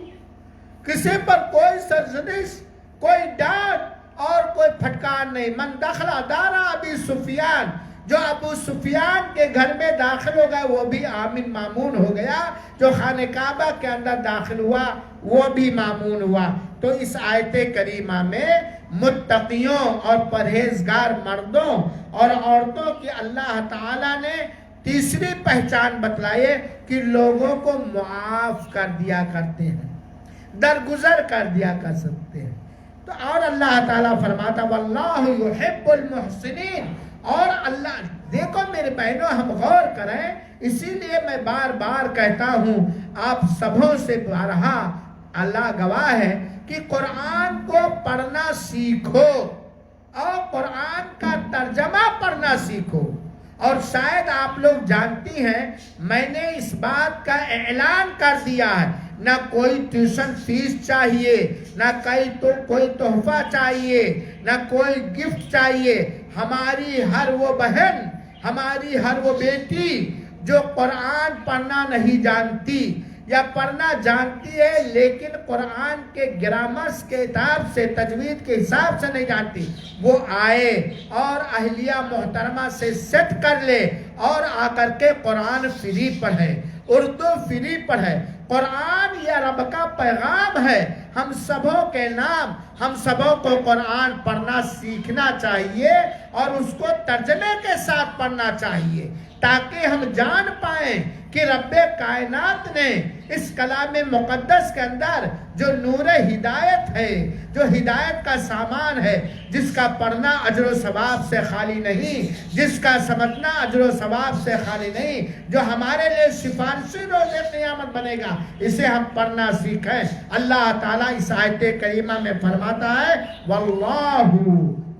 کسی پر کوئی سرزنش، کوئی ڈانٹ اور کوئی پھٹکار نہیں۔ من دخل دار ابی سفیان، جو ابو سفیان کے گھر میں داخل ہو گیا وہ بھی آمن مامون ہو گیا، جو خانہ کعبہ کے اندر داخل ہوا وہ بھی مامون ہوا۔ تو اس آیت کریمہ میں متقیوں اور پرہیزگار مردوں اور عورتوں کی اللہ تعالیٰ نے تیسری پہچان بتلائے کہ لوگوں کو معاف کر دیا کرتے ہیں، درگزر کر دیا کر سکتے ہیں۔ تو اور اللہ تعالیٰ فرماتا واللہ یحب المحسنین، اور اللہ، دیکھو میرے بہنوں ہم غور کریں، اسی لیے میں بار بار کہتا ہوں آپ سبوں سے بارہا، اللہ گواہ ہے کہ قرآن کو پڑھنا سیکھو اور قرآن کا ترجمہ پڑھنا سیکھو۔ اور شاید آپ لوگ جانتی ہیں میں نے اس بات کا اعلان کر دیا ہے، نہ کوئی ٹیوشن فیس چاہیے، نہ کوئی تحفہ چاہیے، نہ کوئی گفٹ چاہیے۔ ہماری ہر وہ بہن، ہماری ہر وہ بیٹی جو قرآن پڑھنا نہیں جانتی یا پڑھنا جانتی ہے لیکن قرآن کے گرامرس کے حساب سے، تجوید کے حساب سے نہیں جانتی، وہ آئے اور اہلیہ محترمہ سے سیٹ کر لے اور آ کر کے قرآن فری پڑھے، اردو فری پڑھے۔ قرآن یہ رب کا پیغام ہے، ہم سبوں کے نام، ہم سبوں کو قرآن پڑھنا سیکھنا چاہیے اور اس کو ترجمے کے ساتھ پڑھنا چاہیے تاکہ ہم جان پائیں کہ رب کائنات نے اس کلام مقدس کے اندر جو نور ہدایت ہے، جو ہدایت کا سامان ہے، جس کا پڑھنا اجر و ثواب سے خالی نہیں، جس کا سمجھنا اجر و ثواب سے خالی نہیں، جو ہمارے لیے سفارشی روز قیامت بنے گا، اسے ہم پڑھنا سیکھیں۔ اللہ تعالیٰ اس آیت کریمہ میں فرماتا ہے واللہ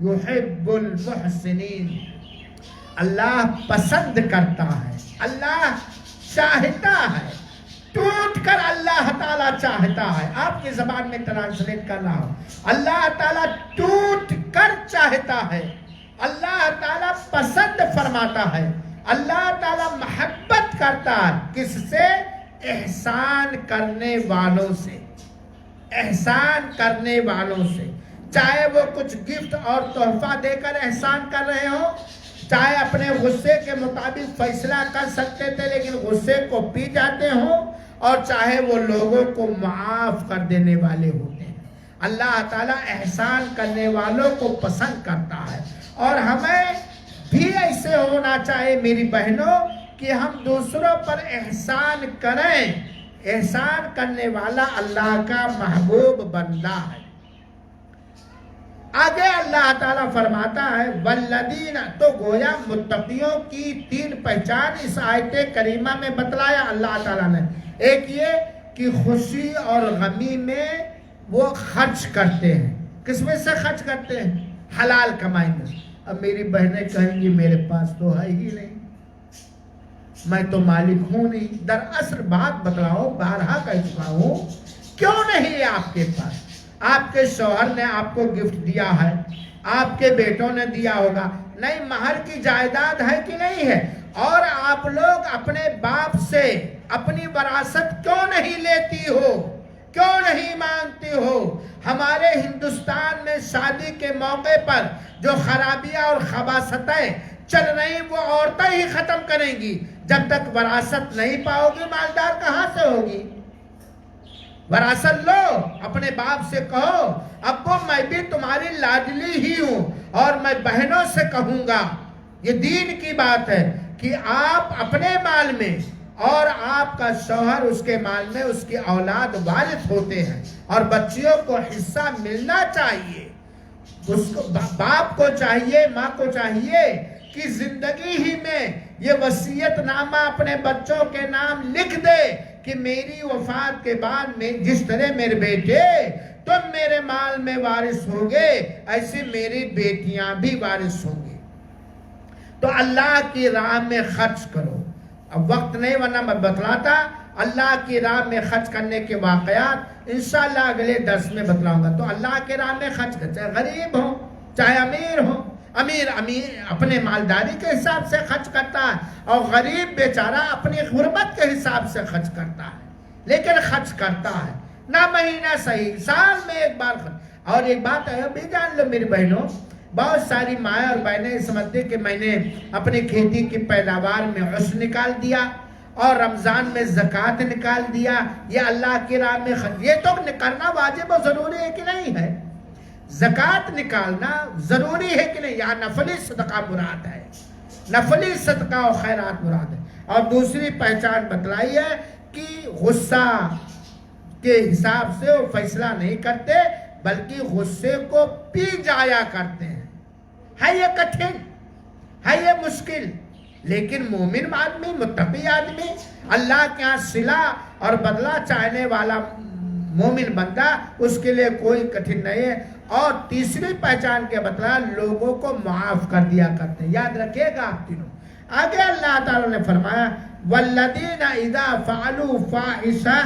یحب المحسنین، اللہ پسند کرتا ہے، اللہ چاہتا ہے، ٹوٹ کر اللہ تعالیٰ چاہتا ہے۔ آپ کی زبان میں ٹرانسلیٹ کر رہا ہوں، اللہ تعالیٰ ٹوٹ کر چاہتا ہے، اللہ تعالیٰ پسند فرماتا ہے، اللہ تعالیٰ محبت کرتا ہے، کس سے؟ احسان کرنے والوں سے، احسان کرنے والوں سے، چاہے وہ کچھ گفٹ اور تحفہ دے کر احسان کر رہے ہو، چاہے اپنے غصے کے مطابق فیصلہ کر سکتے تھے لیکن غصے کو پی جاتے ہوں، اور چاہے وہ لوگوں کو معاف کر دینے والے ہوتے ہیں۔ اللہ تعالیٰ احسان کرنے والوں کو پسند کرتا ہے، اور ہمیں بھی ایسے ہونا چاہیے میری بہنوں کہ ہم دوسروں پر احسان کریں۔ احسان کرنے والا اللہ کا محبوب بندہ ہے۔ آگے اللہ تعالیٰ فرماتا ہے والذین، تو گویا متقیوں کی تین پہچان اس آیت کریمہ میں بتلایا اللہ تعالیٰ نے۔ ایک یہ کہ خوشی اور غمی میں وہ خرچ کرتے ہیں۔ کس میں سے خرچ کرتے ہیں؟ حلال کمائی میں۔ اب میری بہنیں کہیں گی میرے پاس تو ہے ہی نہیں، میں تو مالک ہوں نہیں۔ دراصل بات بتلاؤ، بارہا کہہ چکا ہوں، کیوں نہیں ہے آپ کے پاس؟ آپ کے شوہر نے آپ کو گفٹ دیا ہے، آپ کے بیٹوں نے دیا ہوگا، نہیں مہر کی جائیداد ہے کہ نہیں ہے؟ اور آپ لوگ اپنے باپ سے اپنی وراثت کیوں نہیں لیتی ہو، کیوں نہیں مانگتی ہو؟ ہمارے ہندوستان میں شادی کے موقع پر جو خرابیاں اور خباثتیں چل رہی وہ عورتیں ہی ختم کریں گی۔ جب تک وراثت نہیں پاؤ گی مالدار کہاں سے ہوگی؟ وراثت لو، اپنے باپ سے کہو ابو میں بھی تمہاری لاڈلی ہی ہوں، اور میں بہنوں سے کہوں گا، یہ دین کی بات ہے کہ آپ اپنے مال میں اور آپ کا شوہر اس کے مال میں، اس کی اولاد وارث ہوتے ہیں، اور بچیوں کو حصہ ملنا چاہیے۔ اس کو باپ کو چاہیے، ماں کو چاہیے کہ زندگی ہی میں یہ وصیت نامہ اپنے بچوں کے نام لکھ دے کہ میری وفات کے بعد میں جس طرح میرے بیٹے تم میرے مال میں وارث ہوگے، ایسے میری بیٹیاں بھی وارث ہوں گی۔ تو اللہ کی راہ میں خرچ کرو۔ اب وقت نہیں ورنہ میں بتلاتا، اللہ کی راہ میں خرچ کرنے کے واقعات انشاءاللہ اگلے درس میں بتلاؤں گا۔ تو اللہ کے راہ میں خرچ کر، چاہے غریب ہو چاہے امیر ہو، امیر اپنے مالداری کے حساب سے خرچ کرتا ہے، اور غریب بیچارہ اپنی غربت کے حساب سے خرچ کرتا ہے، لیکن خرچ کرتا ہے، نہ مہینہ صحیح، سال میں ایک بار خرچ۔ اور ایک بات ہے بھی جان لو میری بہنوں، بہت ساری مائیں اور بہنیں سمجھتے کہ میں نے اپنی کھیتی کی پیداوار میں عشر نکال دیا اور رمضان میں زکوٰۃ نکال دیا، یہ اللہ کی راہ میں خرچ، یہ تو کرنا واجب و ضروری ہے کہ نہیں ہے؟ زکوٰۃ نکالنا ضروری ہے کہ نہیں؟ یہاں نفلی صدقہ مراد ہے، نفلی صدقہ و خیرات مراد ہے۔ اور دوسری پہچان بتلائی ہے کہ غصہ کے حساب سے وہ فیصلہ نہیں کرتے بلکہ غصے کو پی جایا کرتے ہیں۔ ہے یہ کٹھن، ہے یہ مشکل، لیکن مومن آدمی، متقی آدمی، اللہ کے یہاں صلہ اور بدلہ چاہنے والا مومن بندہ، اس کے لیے کوئی کٹھن نہیں ہے۔ اور تیسری پہچان کے بتلا، لوگوں کو معاف کر دیا کرتے ہیں۔ یاد رکھیے گا آپ تینوں، آگے اللہ تعالیٰ نے فرمایا والذین اذا فعلوا فاحشہ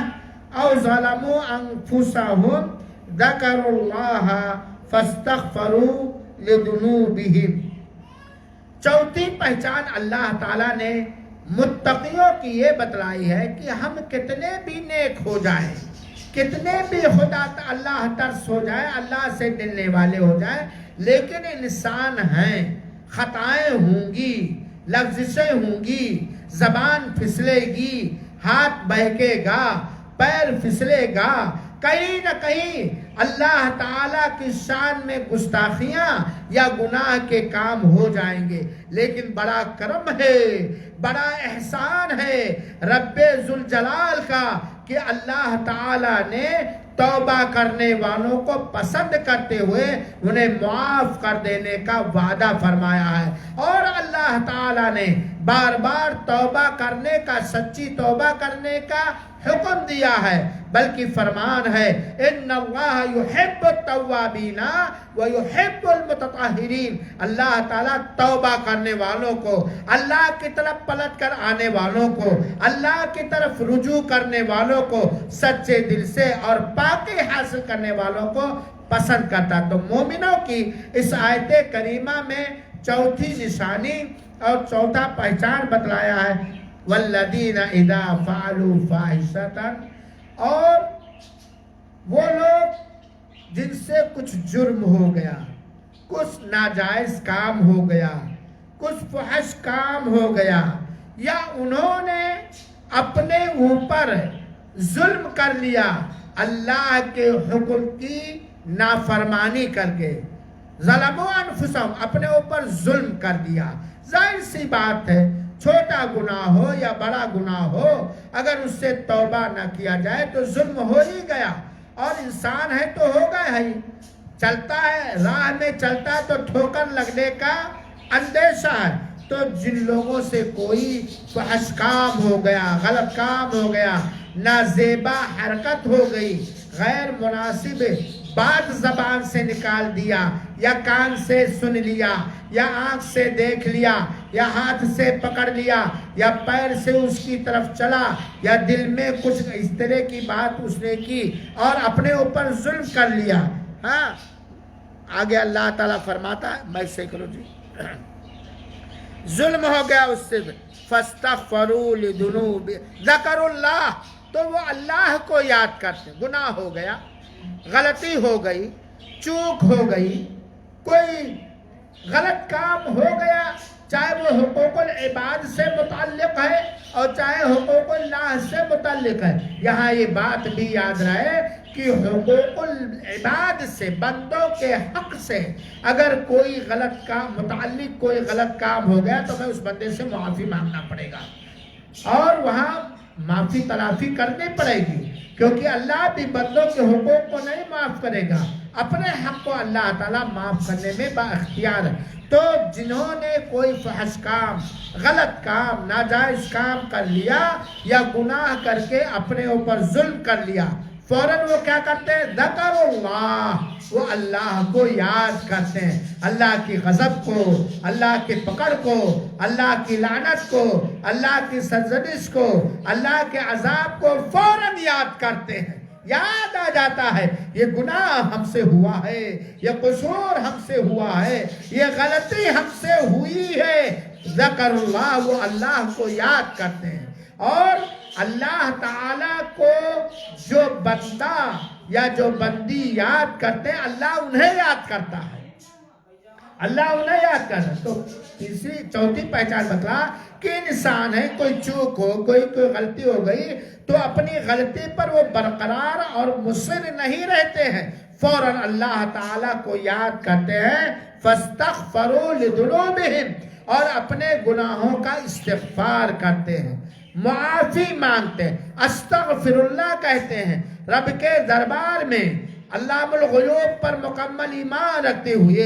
او ظلموا انفسهم ذکروا اللہ فاستغفروا لذنوبہم۔ چوتھی پہچان اللہ تعالیٰ نے متقیوں کی یہ بتلائی ہے کہ ہم کتنے بھی نیک ہو جائیں، کتنے بھی خدا اللہ ترس ہو جائے، اللہ سے ڈرنے والے ہو جائیں، لیکن انسان ہیں، خطائیں ہوں گی، لفظیں ہوں گی، زبان پھسلے گی، ہاتھ بہکے گا، پیر پھسلے گا، کہیں نہ کہیں اللہ تعالیٰ کی شان میں گستاخیاں یا گناہ کے کام ہو جائیں گے، لیکن بڑا کرم ہے، بڑا احسان ہے رب ذوالجلال کا کہ اللہ تعالیٰ نے توبہ کرنے والوں کو پسند کرتے ہوئے انہیں معاف کر دینے کا وعدہ فرمایا ہے، اور اللہ تعالیٰ نے بار بار توبہ کرنے کا، سچی توبہ کرنے کا حکم دیا ہے، بلکہ فرمان ہے ان اللہ یحب التوابین ویحب المتطہرین۔ اللہ تعالیٰ توبہ کرنے والوں کو، اللہ کی طرف پلٹ کر آنے والوں کو، اللہ کی طرف رجوع کرنے والوں کو، سچے دل سے اور پاکی حاصل کرنے والوں کو پسند کرتا۔ تو مومنوں کی اس آیت کریمہ میں چوتھی نشانی اور چوتھا پہچان بتلایا ہے والذین اذا فعلوا فاحشۃ، اور وہ لوگ جن سے کچھ جرم ہو گیا، کچھ ناجائز کام ہو گیا، کچھ فحش کام ہو گیا، یا انہوں نے اپنے اوپر ظلم کر لیا اللہ کے حکم کی نافرمانی کر کے، ظلموا انفسہم، اپنے اوپر ظلم کر دیا۔ ظاہر سی بات ہے، چھوٹا گناہ ہو یا بڑا گناہ ہو، اگر اس سے توبہ نہ کیا جائے تو ظلم ہو ہی گیا، اور انسان ہے تو ہوگا ہی، چلتا ہے راہ میں چلتا تو ٹھوکر لگنے کا اندیشہ ہے۔ تو جن لوگوں سے کوئی فحش کام ہو گیا، غلط کام ہو گیا، نازیبا حرکت ہو گئی، غیر مناسب بات زبان سے نکال دیا، یا کان سے سن لیا، یا آنکھ سے دیکھ لیا، یا ہاتھ سے پکڑ لیا، یا پیر سے اس کی طرف چلا، یا دل میں کچھ اس طرح کی بات اس نے کی اور اپنے اوپر ظلم کر لیا۔ ہاں آگے اللہ تعالیٰ فرماتا ہے، میں سے کرو جی، ظلم ہو گیا اس سے، فاستغفروا لذنوبہم، ذکروا اللہ، تو وہ اللہ کو یاد کرتے، گناہ ہو گیا، غلطی ہو گئی، چوک ہو گئی، کوئی غلط کام ہو گیا، چاہے وہ حقوق العباد سے متعلق ہے اور چاہے حقوق اللہ سے متعلق ہے۔ یہاں یہ بات بھی یاد رہے کہ حقوق العباد سے، بندوں کے حق سے اگر کوئی غلط کام متعلق کوئی غلط کام ہو گیا تو میں اس بندے سے معافی مانگنا پڑے گا، اور وہاں معافی تلافی کرنی پڑے گی، کیونکہ اللہ بھی بندوں کے حقوق کو نہیں معاف کرے گا، اپنے حق کو اللہ تعالیٰ معاف کرنے میں با اختیار ہے۔ تو جنہوں نے کوئی فحش کام، غلط کام، ناجائز کام کر لیا یا گناہ کر کے اپنے اوپر ظلم کر لیا، فوراً وہ کیا کرتے ہیں؟ ذکر اللہ، وہ اللہ کو یاد کرتے ہیں، اللہ کی غضب کو، اللہ کی پکڑ کو، اللہ کی لعنت کو، اللہ کی سرزنش کو، اللہ کے عذاب کو فوراً یاد کرتے ہیں، یاد آ جاتا ہے یہ گناہ ہم سے ہوا ہے، یہ قصور ہم سے ہوا ہے، یہ غلطی ہم سے ہوئی ہے۔ ذکر اللہ، وہ اللہ کو یاد کرتے ہیں، اور اللہ تعالیٰ کو جو بندہ یا جو بندی یاد کرتے ہیں اللہ انہیں یاد کرتا ہے، اللہ انہیں یاد کرتا ہے۔ تو تیسری چوتھی پہچان بتلا کہ انسان ہے، کوئی چوک ہو، کوئی غلطی ہو گئی تو اپنی غلطی پر وہ برقرار اور مصر نہیں رہتے ہیں، فوراً اللہ تعالیٰ کو یاد کرتے ہیں، فاستغفروا لذنوبہم، اور اپنے گناہوں کا استغفار کرتے ہیں، معافی مانگتے ہیں، استغفر اللہ کہتے ہیں، رب کے دربار میں علام الغیوب پر مکمل ایمان رکھتے ہوئے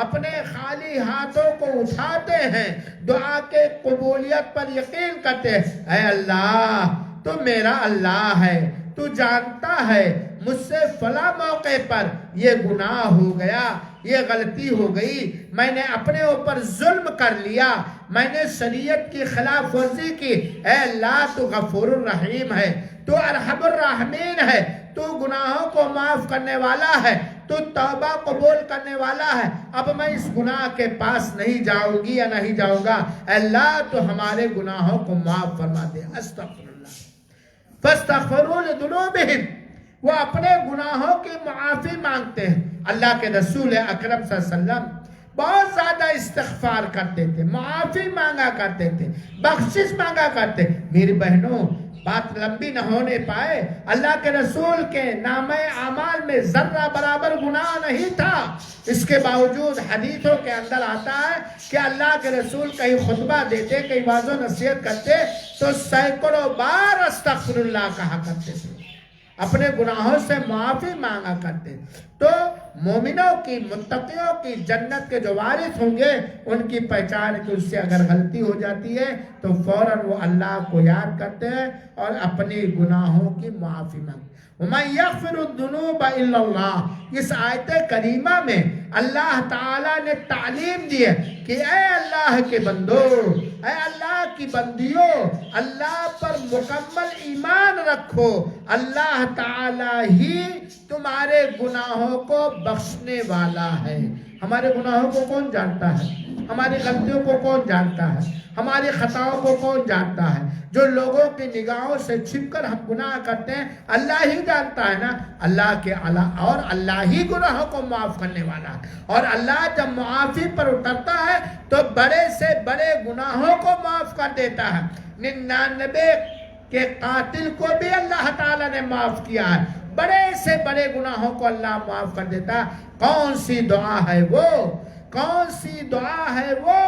اپنے خالی ہاتھوں کو اٹھاتے ہیں، دعا کے قبولیت پر یقین کرتے ہیں، اے اللہ تو میرا اللہ ہے، تو جانتا ہے مجھ سے فلاں موقع پر یہ گناہ ہو گیا، یہ غلطی ہو گئی، میں نے اپنے اوپر ظلم کر لیا، میں نے شریعت کی خلاف ورزی کی۔ اے اللہ تو غفور الرحیم ہے، تو ارحم الراحمین ہے، تو گناہوں کو معاف کرنے والا ہے، تو توبہ قبول کرنے والا ہے۔ اب میں اس گناہ کے پاس نہیں جاؤں گی یا نہیں جاؤں گا، اے اللہ تو ہمارے گناہوں کو معاف فرما دے۔ استغفر اللہ فاستغفروا لذنوبہم، وہ اپنے گناہوں کی معافی مانگتے ہیں۔ اللہ کے رسول اکرم صلی اللہ علیہ وسلم بہت زیادہ استغفار کرتے تھے، معافی مانگا کرتے تھے، بخشش مانگا کرتے۔ میری بہنوں، بات لمبی نہ ہونے پائے، اللہ کے رسول کے نامہ اعمال میں ذرہ برابر گناہ نہیں تھا، اس کے باوجود حدیثوں کے اندر آتا ہے کہ اللہ کے رسول کہیں خطبہ دیتے، کہیں واعظ و نصیحت کرتے تو سینکڑوں بار استغفر اللہ کہا کرتے تھے، اپنے گناہوں سے معافی مانگا کرتے۔ تو مومنوں کی، متقیوں کی جنت کے جو وارث ہوں گے، ان کی پہچان کہ اس سے اگر غلطی ہو جاتی ہے تو فوراً وہ اللہ کو یاد کرتے ہیں اور اپنی گناہوں کی معافی مانگتے۔ وَمَن يَغْفِرُ الذُّنُوبَ إِلَّا اللَّهُ، اس آیت کریمہ میں اللہ تعالیٰ نے تعلیم دی ہے کہ اے اللہ کے بندو، اے اللہ کی بندیوں، اللہ پر مکمل ایمان رکھو، اللہ تعالیٰ ہی تمہارے گناہوں کو بخشنے والا ہے۔ ہمارے گناہوں کو کون جانتا ہے؟ ہماری غلطیوں کو کون جانتا ہے؟ ہماری خطاؤں کو کون جانتا ہے؟ جو لوگوں کی نگاہوں سے چھپ کر ہم گناہ کرتے ہیں، اللہ ہی جانتا ہے نا، اللہ کے علاوہ، اور اللہ ہی گناہوں کو معاف کرنے والا ہے۔ اور اللہ جب معافی پر اترتا ہے تو بڑے سے بڑے گناہوں کو معاف کر دیتا ہے۔ 99 کے قاتل کو بھی اللہ تعالیٰ نے معاف کیا ہے، بڑے سے بڑے گناہوں کو اللہ معاف کر دیتا ہے۔ کون سی دعا ہے وہ، کون سی دعا ہے وہ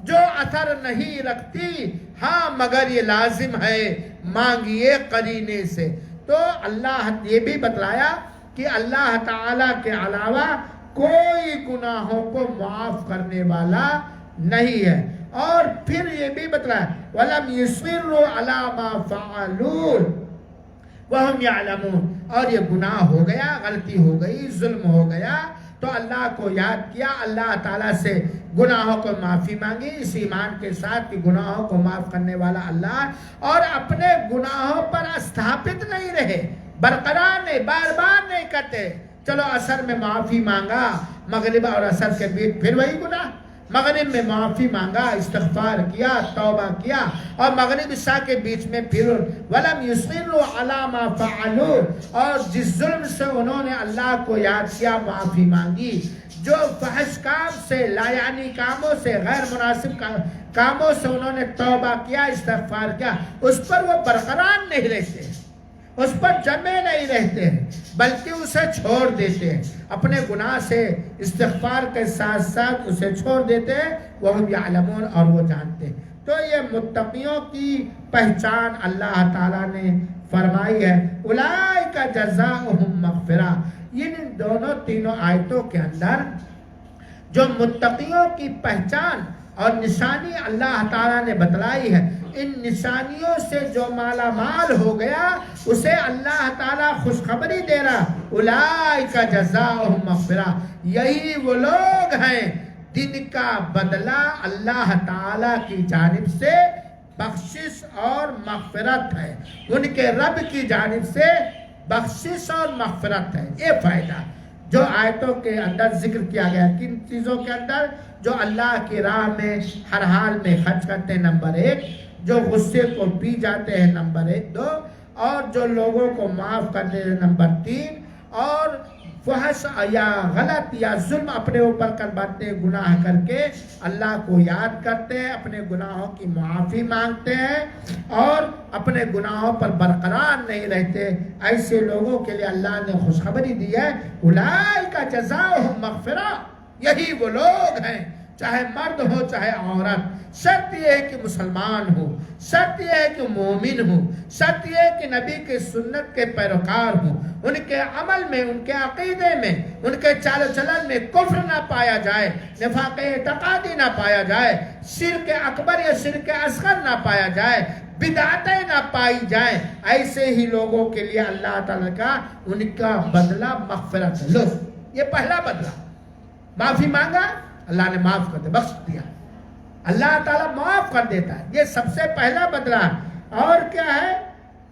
جو اثر نہیں رکھتی، ہاں مگر یہ لازم ہے مانگیے قرینے سے۔ تو اللہ یہ بھی بتلایا کہ اللہ تعالیٰ کے علاوہ کوئی گناہوں کو معاف کرنے والا نہیں ہے۔ اور پھر یہ بھی بتلایا وَلَمْ يُصِرُّوا عَلَى مَا فَعَلُوا وَهُمْ يَعْلَمُونَ، اور یہ گناہ ہو گیا، غلطی ہو گئی، ظلم ہو گیا تو اللہ کو یاد کیا، اللہ تعالیٰ سے گناہوں کو معافی مانگی، اس ایمان کے ساتھ کہ گناہوں کو معاف کرنے والا اللہ، اور اپنے گناہوں پر استھاپت نہیں رہے، برقرار نہیں، بار بار نہیں کرتے۔ چلو عصر میں معافی مانگا، مغرب اور عصر کے بیچ پھر وہی گناہ، مغرب میں معافی مانگا، استغفار کیا، توبہ کیا، اور مغرب عشاء کے بیچ میں پھر وَلَمْ يُصِرُّوا عَلَى مَا فَعَلُوا، اور جس ظلم سے انہوں نے اللہ کو یاد کیا، معافی مانگی، جو فحش کام سے، لایعنی کاموں سے، غیر مناسب کاموں سے انہوں نے توبہ کیا، استغفار کیا، اس پر وہ برقرار نہیں رہتے، اس پر جمے نہیں رہتے ہیں، بلکہ اسے چھوڑ دیتے ہیں، اپنے گناہ سے استغفار کے ساتھ ساتھ اسے چھوڑ دیتے ہیں۔ وَهُمْ يَعْلَمُونَ، اور وہ جانتے ہیں۔ تو یہ متقیوں کی پہچان اللہ تعالیٰ نے فرمائی ہے، اولئک جزاؤہم مغفرہ۔ ان دونوں تینوں آیتوں کے اندر جو متقیوں کی پہچان اور نشانی اللہ تعالیٰ نے بتلائی ہے، ان نشانیوں سے جو مالا مال ہو گیا اسے اللہ تعالیٰ خوشخبری دے رہا، اولئک جزاؤہم مغفرہ، یہی وہ لوگ ہیں جن کا بدلہ اللہ تعالیٰ کی جانب سے بخشش اور مغفرت ہے، ان کے رب کی جانب سے بخشش اور مغفرت ہے۔ یہ فائدہ جو آیتوں کے اندر ذکر کیا گیا، کن چیزوں کے اندر؟ جو اللہ کی راہ میں ہر حال میں خرچ کرتے ہیں، نمبر 1، جو غصے کو پی جاتے ہیں، نمبر 2، اور جو لوگوں کو معاف کر دیتے ہیں، نمبر 3، اور فحش یا غلط یا ظلم اپنے اوپر کر باتے ہیں، گناہ کر کے اللہ کو یاد کرتے ہیں، اپنے گناہوں کی معافی مانگتے ہیں اور اپنے گناہوں پر برقرار نہیں رہتے، ایسے لوگوں کے لیے اللہ نے خوشخبری دی ہے، اولئک جزاؤہم مغفرہ، یہی وہ لوگ ہیں، چاہے مرد ہو چاہے عورت، شرط یہ ہے کہ مسلمان ہو، شرط یہ ہے کہ مومن ہو، شرط یہ ہے کہ نبی کے سنت کے پیروکار ہوں، ان کے عمل میں، ان کے عقیدے میں، ان کے چال و چلن میں کفر نہ پایا جائے، نفاق اعتقادی نہ پایا جائے، شرک اکبر یا شرک اصغر نہ پایا جائے، بدعتیں نہ پائی جائیں، ایسے ہی لوگوں کے لیے اللہ تعالیٰ کا ان کا بدلہ مغفرت لو. یہ پہلا بدلہ. معافی مانگا، اللہ نے معاف کر دیا، بخش دیا. اللہ تعالیٰ معاف کر دیتا ہے، یہ سب سے پہلا بدلہ ہے. اور کیا ہے؟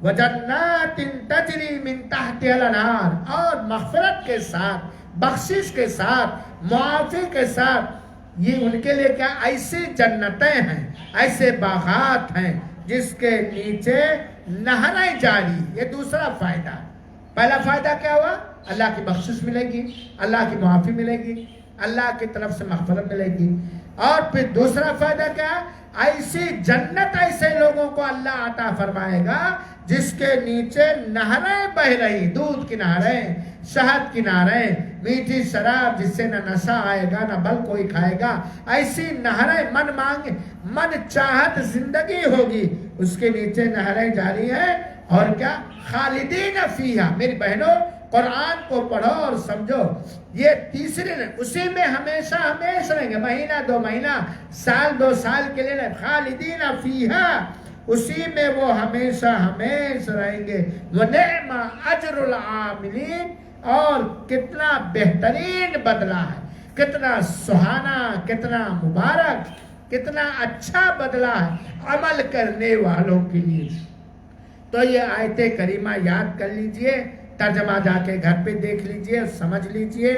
وَجَنَّاتٍ تَجْرِي مِن تَحْتِهَا الْأَنْهَارُ، اور مغفرت کے ساتھ، بخشش کے ساتھ، معافی کے ساتھ. یہ ان کے لیے کیا؟ ایسی جنتیں ہیں، ایسے باغات ہیں جس کے نیچے نہریں جاری. یہ دوسرا فائدہ. پہلا فائدہ کیا ہوا؟ اللہ کی بخشش ملے گی، اللہ کی معافی ملے گی، اللہ کی طرف سے مغفرت ملے گی. اور پھر دوسرا فائدہ کیا؟ ایسی جنت ایسے لوگوں کو اللہ عطا فرمائے گا جس کے نیچے نہریں بہ رہی، دودھ کی نہریں، شہد کی نہریں، میٹھی شراب جس سے نہ نشہ آئے گا نہ بل کوئی کھائے گا. ایسی نہریں، من مانگے، من چاہت زندگی ہوگی، اس کے نیچے نہریں جاری ہیں. اور کیا؟ خالدین فیہا. میری بہنوں، قرآن کو پڑھو اور سمجھو. یہ تیسری اسی میں ہمیشہ ہمیشہ رہیں گے، مہینہ دو مہینہ، سال دو سال کے لیے نہیں. خالدین فیہا، اسی میں وہ ہمیشہ ہمیشہ رہیں گے. وَنِعْمَ أَجْرُ الْعَامِلِينَ، اور کتنا بہترین بدلہ ہے، کتنا سہانا، کتنا مبارک، کتنا اچھا بدلہ ہے عمل کرنے والوں کے لیے. تو یہ آیت کریمہ یاد کر لیجئے، ترجمہ جا کے گھر پہ دیکھ لیجئے، سمجھ لیجئے.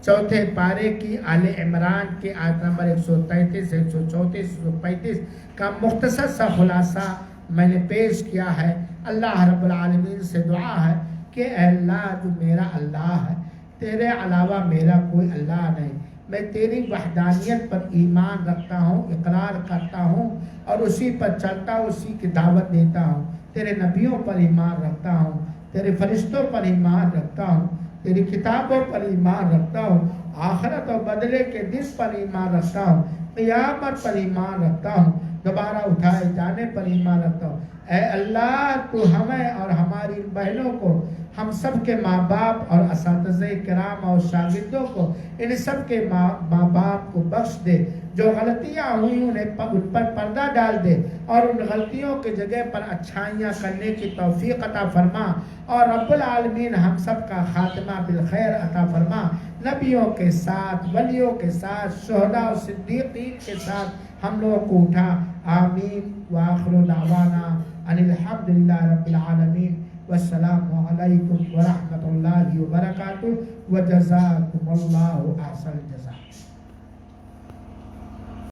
چوتھے پارے کی آل عمران کی آیت نمبر 133 134 135 کا مختصر سا خلاصہ میں نے پیش کیا ہے. اللہ رب العالمین سے دعا ہے کہ اے اللہ، جو میرا اللہ ہے، تیرے علاوہ میرا کوئی اللہ نہیں. میں تیری وحدانیت پر ایمان رکھتا ہوں، اقرار کرتا ہوں اور اسی پر چلتا ہوں، اسی کی دعوت دیتا ہوں. تیرے نبیوں پر ایمان رکھتا ہوں، تیرے فرشتوں پر ایمان رکھتا ہوں، تیری کتابوں پر ایمان رکھتا ہوں، آخرت اور بدلے کے دن پر ایمان رکھتا ہوں، قیامت پر ایمان رکھتا ہوں، دوبارہ اٹھائے جانے پر ایمان رکھتا ہوں. اے اللہ، تو ہمیں اور ہماری بہنوں کو، ہم سب کے ماں باپ اور اساتذہ کرام اور شاگردوں کو، ان سب کے ماں باپ کو بخش دے. جو غلطیاں ہوئی انہیں ان پر پردہ ڈال دے اور ان غلطیوں کی جگہ پر اچھائیاں کرنے کی توفیق عطا فرما. اور رب العالمین ہم سب کا خاتمہ بالخیر عطا فرما. نبیوں کے ساتھ، ولیوں کے ساتھ، شہداء و صدیقین کے ساتھ ہم لوگوں کو اٹھا. آمین. وآخر دعوانا ان الحمدللہ رب العالمین. والسلام علیکم ورحمۃ اللہ وبرکاتہ. وجزاکم اللہ احسن الجزاء.